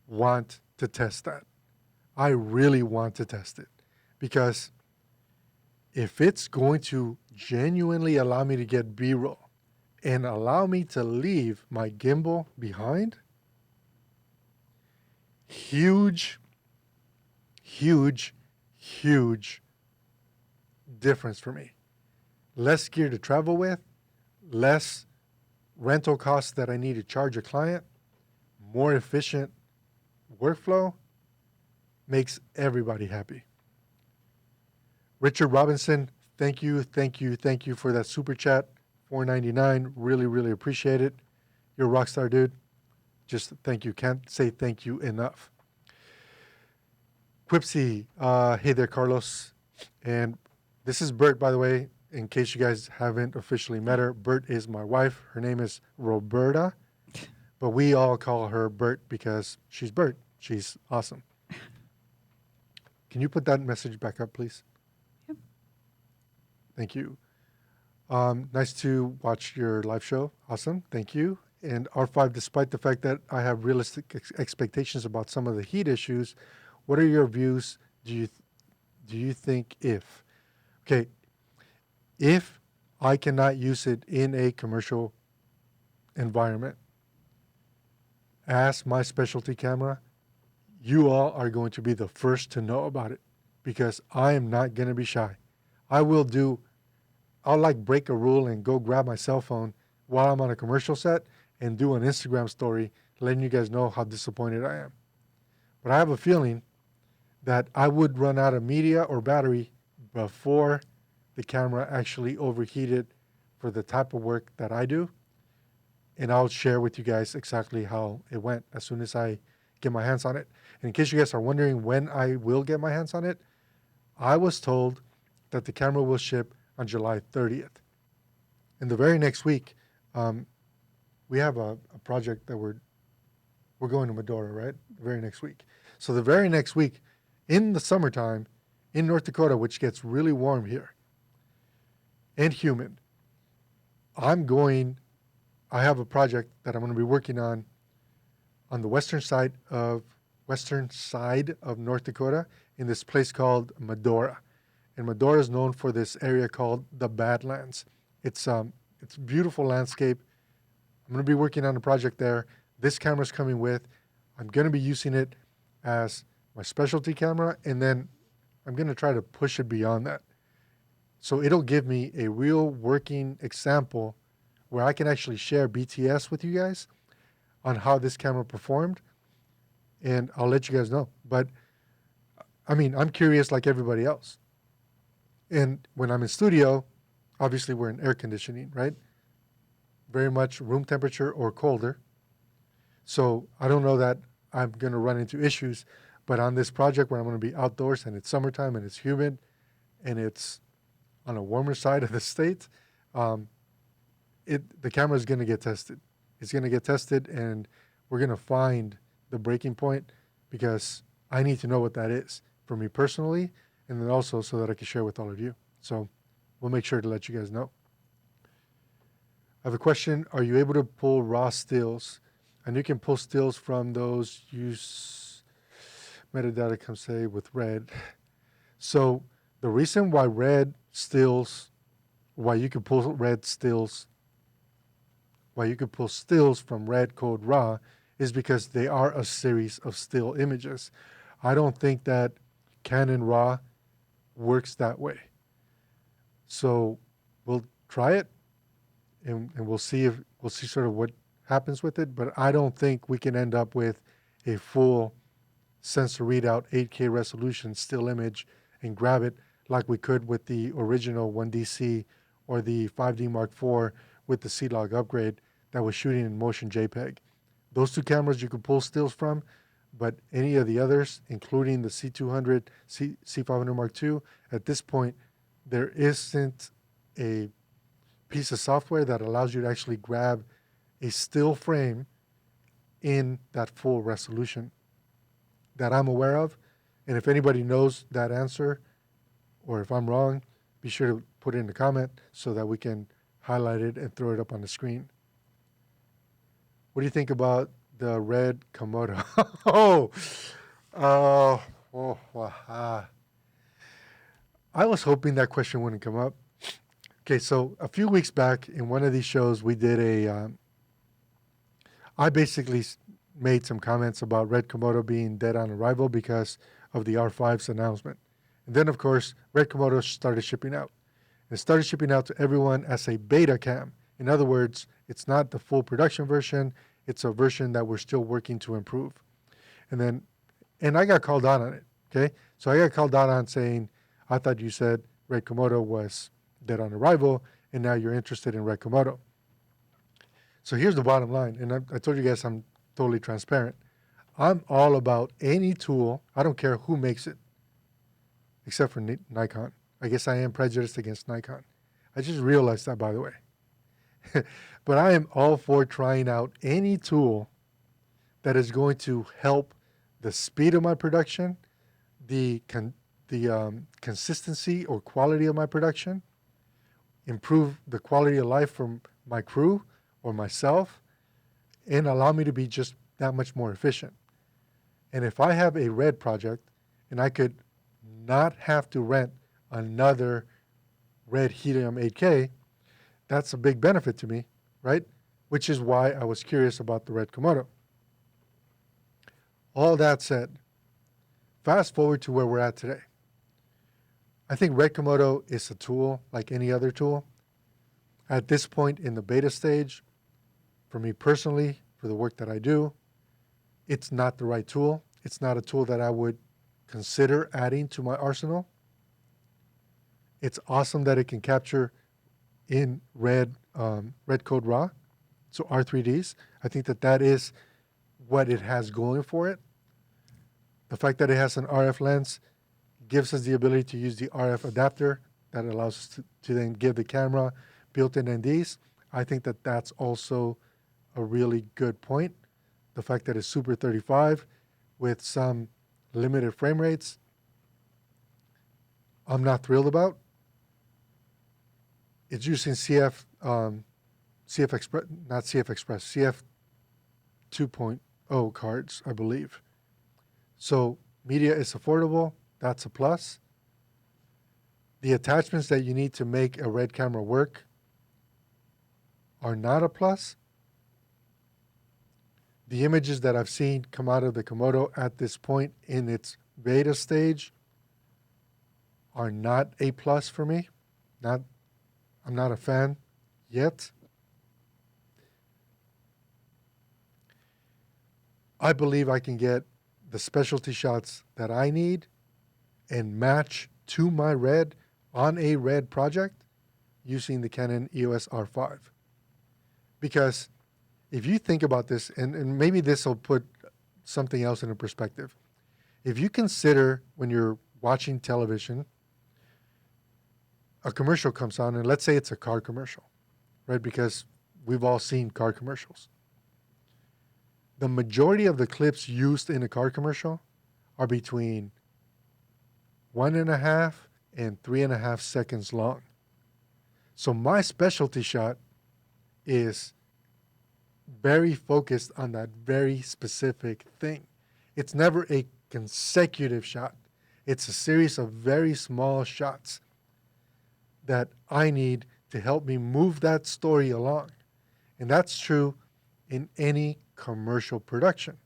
want to test that. I really want to test it because if it's going to genuinely allow me to get B-roll and allow me to leave my gimbal behind, huge difference for me. Less gear to travel with, less rental costs that I need to charge a client, more efficient workflow, makes everybody happy. Richard Robinson, thank you for that super chat, $4.99. Really, really appreciate it. You're a rock star, dude. Just thank you. Can't say thank you enough. Quipsy, hey there, Carlos. And this is Bert, by the way, in case you guys haven't officially met her. Bert is my wife. Her name is Roberta, but we all call her Bert because she's Bert. She's awesome. Can you put that message back up, please? Yep. Thank you. Nice to watch your live show. Awesome. Thank you. And R5, despite the fact that I have realistic expectations about some of the heat issues, what are your views? Do you think if I cannot use it in a commercial environment as my specialty camera, you all are going to be the first to know about it because I am not going to be shy. I'll like break a rule and go grab my cell phone while I'm on a commercial set and do an Instagram story letting you guys know how disappointed I am. But I have a feeling that I would run out of media or battery before the camera actually overheated for the type of work that I do. And I'll share with you guys exactly how it went as soon as I get my hands on it. And in case you guys are wondering when I will get my hands on it, I was told that the camera will ship on July 30th. And the very next week, we have a project that we're going to Medora, right? The very next week. So the very next week, in the summertime, in North Dakota, which gets really warm here and humid, I have a project that I'm going to be working on the western side of North Dakota in this place called Medora. And Medora is known for this area called the Badlands. It's It's a beautiful landscape. I'm going to be working on a project there. This camera's coming with. I'm going to be using it as my specialty camera, and then I'm going to try to push it beyond that. So it'll give me a real working example where I can actually share BTS with you guys on how this camera performed, and I'll let you guys know. But, I mean, I'm curious like everybody else. And when I'm in studio, obviously we're in air conditioning, right? Very much room temperature or colder. So I don't know that I'm going to run into issues, but on this project where I'm going to be outdoors and it's summertime and it's humid and it's on a warmer side of the state, the camera is going to get tested. It's going to get tested, and we're going to find the breaking point, because I need to know what that is for me personally, and then also so that I can share with all of you. So we'll make sure to let you guys know. I have a question. Are you able to pull raw stills? And you can pull stills from those. Use metadata, come say, with red. So the reason why you can pull stills from Red Code RAW is because they are a series of still images. I don't think that Canon RAW works that way. So we'll try it, and we'll see sort of what happens with it, but I don't think we can end up with a full sensor readout 8K resolution still image and grab it like we could with the original 1DC or the 5D Mark IV with the CLOG upgrade that was shooting in motion JPEG. Those two cameras you could pull stills from, but any of the others, including the C200, C500 Mark II, at this point, there isn't a piece of software that allows you to actually grab a still frame in that full resolution that I'm aware of. And if anybody knows that answer, or if I'm wrong, be sure to put it in the comment so that we can highlight it and throw it up on the screen. What do you think about the red Komodo? I was hoping that question wouldn't come up. Okay, so a few weeks back in one of these shows, we did I basically made some comments about Red Komodo being dead on arrival because of the R5's announcement. And then, of course, Red Komodo started shipping out. It started shipping out to everyone as a beta cam. In other words, it's not the full production version. It's a version that we're still working to improve. And I got called out on it, okay? So I got called out on saying, I thought you said Red Komodo was dead on arrival, and now you're interested in Red Komodo. So here's the bottom line, and I told you guys I'm totally transparent. I'm all about any tool. I don't care who makes it, except for Nikon. I guess I am prejudiced against Nikon. I just realized that, by the way. But I am all for trying out any tool that is going to help the speed of my production, the consistency or quality of my production, improve the quality of life from my crew or myself, and allow me to be just that much more efficient. And if I have a red project and I could not have to rent another red helium 8K, that's a big benefit to me, right? Which is why I was curious about the Red Komodo. All that said, fast forward to where we're at today. I think Red Komodo is a tool like any other tool. At this point in the beta stage, for me personally, for the work that I do, it's not the right tool. It's not a tool that I would consider adding to my arsenal. It's awesome that it can capture in red code RAW, so R3Ds. I think that is what it has going for it. The fact that it has an RF lens gives us the ability to use the RF adapter that allows us to then give the camera built-in NDs. I think that that's also a really good point. The fact that it's Super 35 with some limited frame rates, I'm not thrilled about. It's using CF Express, not CF Express, CF 2.0 cards, I believe. So media is affordable. That's a plus. The attachments that you need to make a red camera work are not a plus. The images that I've seen come out of the Komodo at this point in its beta stage are not a plus for me. I'm not a fan yet. I believe I can get the specialty shots that I need and match to my red on a red project using the Canon EOS R5. Because if you think about this, and maybe this will put something else into perspective. If you consider when you're watching television, a commercial comes on, and let's say it's a car commercial, right? Because we've all seen car commercials. The majority of the clips used in a car commercial are between 1.5 and 3.5 seconds long. So my specialty shot is very focused on that very specific thing. It's never a consecutive shot. It's a series of very small shots that I need to help me move that story along. And that's true in any commercial production,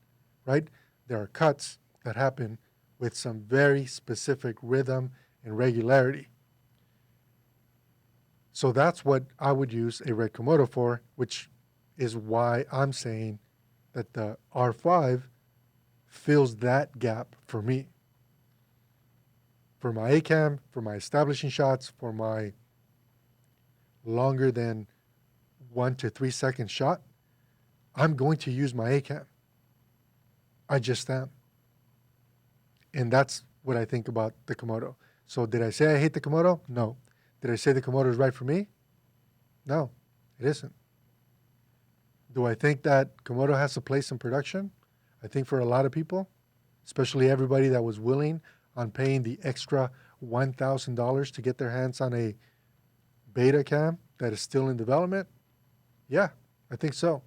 right? There are cuts that happen with some very specific rhythm and regularity. So that's what I would use a Red Komodo for, which is why I'm saying that the R5 fills that gap for me. For my A-cam, for my establishing shots, for my longer than 1 to 3 second shot, I'm going to use my A-cam. I just am. And that's what I think about the Komodo. So did I say I hate the Komodo? No. Did I say the Komodo is right for me? No, it isn't. Do I think that Komodo has a place in production? I think for a lot of people, especially everybody that was willing on paying the extra $1,000 to get their hands on a beta cam that is still in development, yeah, I think so.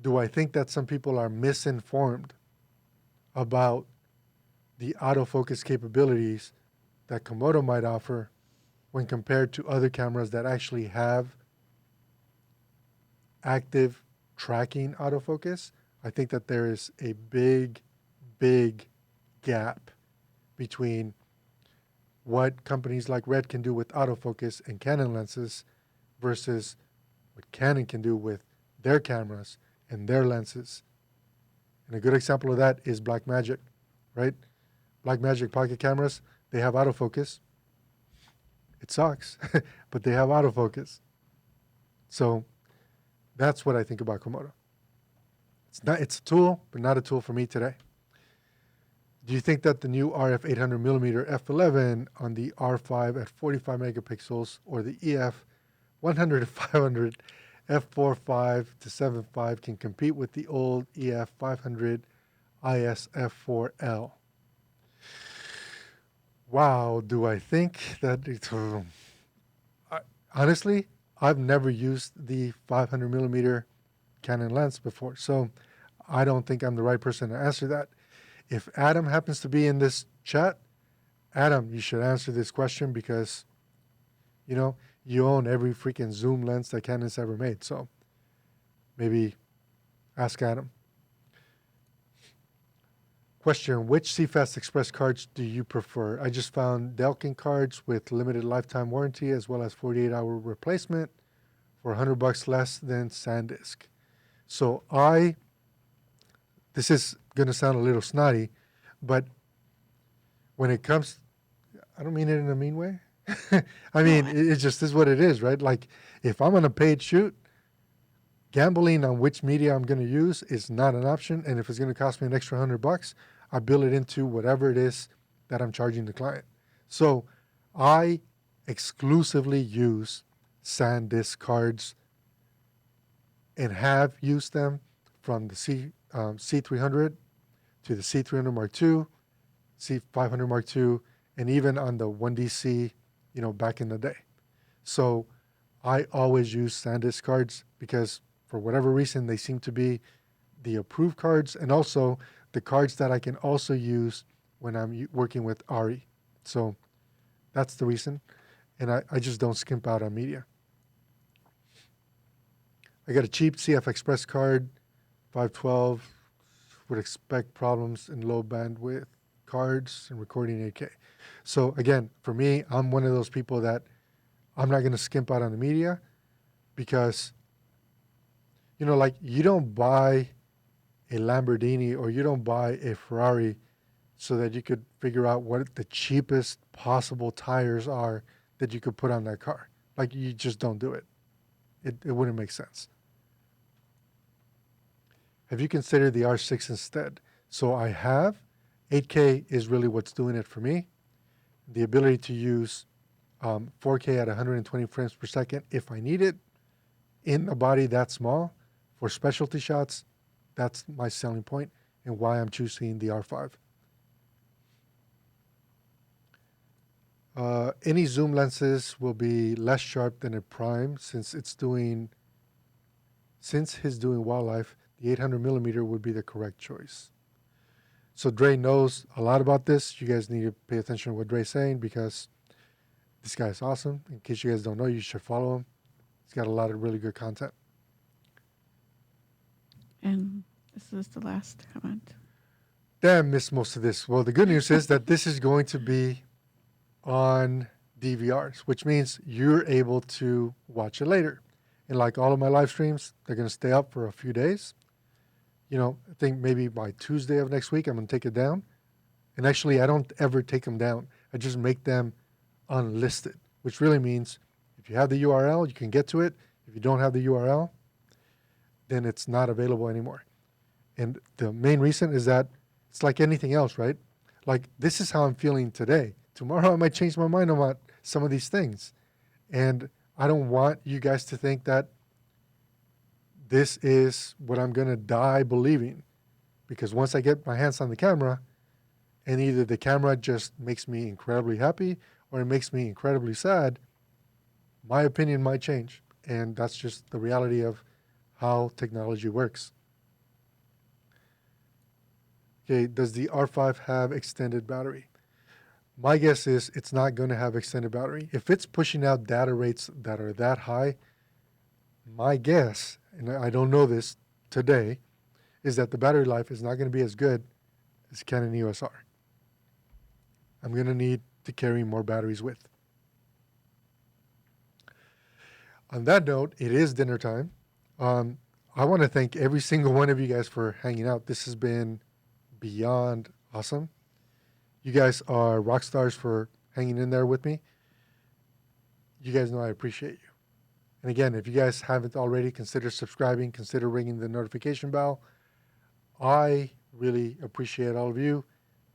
Do I think that some people are misinformed about the autofocus capabilities that Komodo might offer when compared to other cameras that actually have active tracking autofocus? I think that there is a big, big gap between what companies like Red can do with autofocus and Canon lenses versus what Canon can do with their cameras and their lenses. And a good example of that is Blackmagic, right? Blackmagic pocket cameras, they have autofocus. It sucks, but they have autofocus. So that's what I think about Komodo. It's a tool, but not a tool for me today. Do you think that the new RF 800mm f11 on the R5 at 45 megapixels or the EF 100 to 500 f4.5 to 7.5 can compete with the old EF 500 IS f4L? Wow, do I think that it's... honestly, I've never used the 500mm Canon lens before, so I don't think I'm the right person to answer that. If Adam happens to be in this chat, Adam, you should answer this question because, you know, you own every freaking zoom lens that Canon's ever made. So maybe ask Adam. Question, which CFast Express cards do you prefer? I just found Delkin cards with limited lifetime warranty as well as 48-hour replacement for $100 less than SanDisk. So this is going to sound a little snotty, but when it comes, I don't mean it in a mean way. I mean, it just is what it is, right? Like, if I'm on a paid shoot, gambling on which media I'm going to use is not an option. And if it's going to cost me an extra $100, I bill it into whatever it is that I'm charging the client. So I exclusively use SanDisk cards and have used them from the C300 to the C300 Mark II, C500 Mark II, and even on the 1DC, back in the day. So I always use SanDisk cards because for whatever reason, they seem to be the approved cards and also the cards that I can also use when I'm working with ARRI. So that's the reason. And I just don't skimp out on media. I got a cheap CF Express card, 512. Would expect problems in low bandwidth cards and recording 8K. So again, for me, I'm one of those people that I'm not going to skimp out on the media because, you know, like you don't buy a Lamborghini or you don't buy a Ferrari so that you could figure out what the cheapest possible tires are that you could put on that car. Like you just don't do it. It wouldn't make sense. Have you considered the R6 instead? So I have. 8K is really what's doing it for me. The ability to use 4K at 120 frames per second if I need it. In a body that small, for specialty shots, that's my selling point and why I'm choosing the R5. Any zoom lenses will be less sharp than a prime since his doing wildlife, the 800 millimeter would be the correct choice. So Dre knows a lot about this. You guys need to pay attention to what Dre's saying because this guy is awesome. In case you guys don't know, you should follow him. He's got a lot of really good content. And this is the last comment. Damn, missed most of this. Well, the good news is that this is going to be on DVRs, which means you're able to watch it later. And like all of my live streams, they're going to stay up for a few days. You know, I think maybe by Tuesday of next week, I'm going to take it down. And actually, I don't ever take them down. I just make them unlisted, which really means if you have the URL, you can get to it. If you don't have the URL, then it's not available anymore. And the main reason is that it's like anything else, right? Like, this is how I'm feeling today. Tomorrow, I might change my mind about some of these things. And I don't want you guys to think that this is what I'm going to die believing. Because once I get my hands on the camera, and either the camera just makes me incredibly happy or it makes me incredibly sad, my opinion might change. And that's just the reality of how technology works. Okay, does the R5 have extended battery? My guess is it's not going to have extended battery. If it's pushing out data rates that are that high, my guess, and I don't know this today, is that the battery life is not going to be as good as Canon EOS R. I'm going to need to carry more batteries with. On that note, it is dinner time. I want to thank every single one of you guys for hanging out. This has been beyond awesome. You guys are rock stars for hanging in there with me. You guys know I appreciate you. And again, if you guys haven't already, consider subscribing, consider ringing the notification bell. I really appreciate all of you.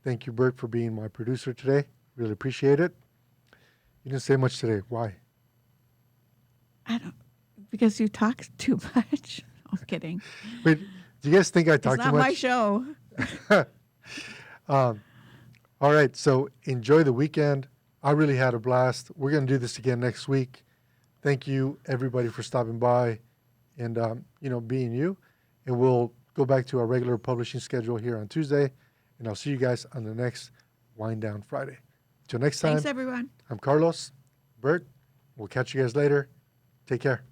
Thank you, Bert, for being my producer today. Really appreciate it. You didn't say much today. Why? I don't, because you talk too much. I'm kidding. Wait, do you guys think I talk It's too not much? my show. All right, so enjoy the weekend. I really had a blast. We're going to do this again next week. Thank you, everybody, for stopping by and, being you. And we'll go back to our regular publishing schedule here on Tuesday. And I'll see you guys on the next Wind Down Friday. Until next time, Thanks, everyone. I'm Carlos, Bert. We'll catch you guys later. Take care.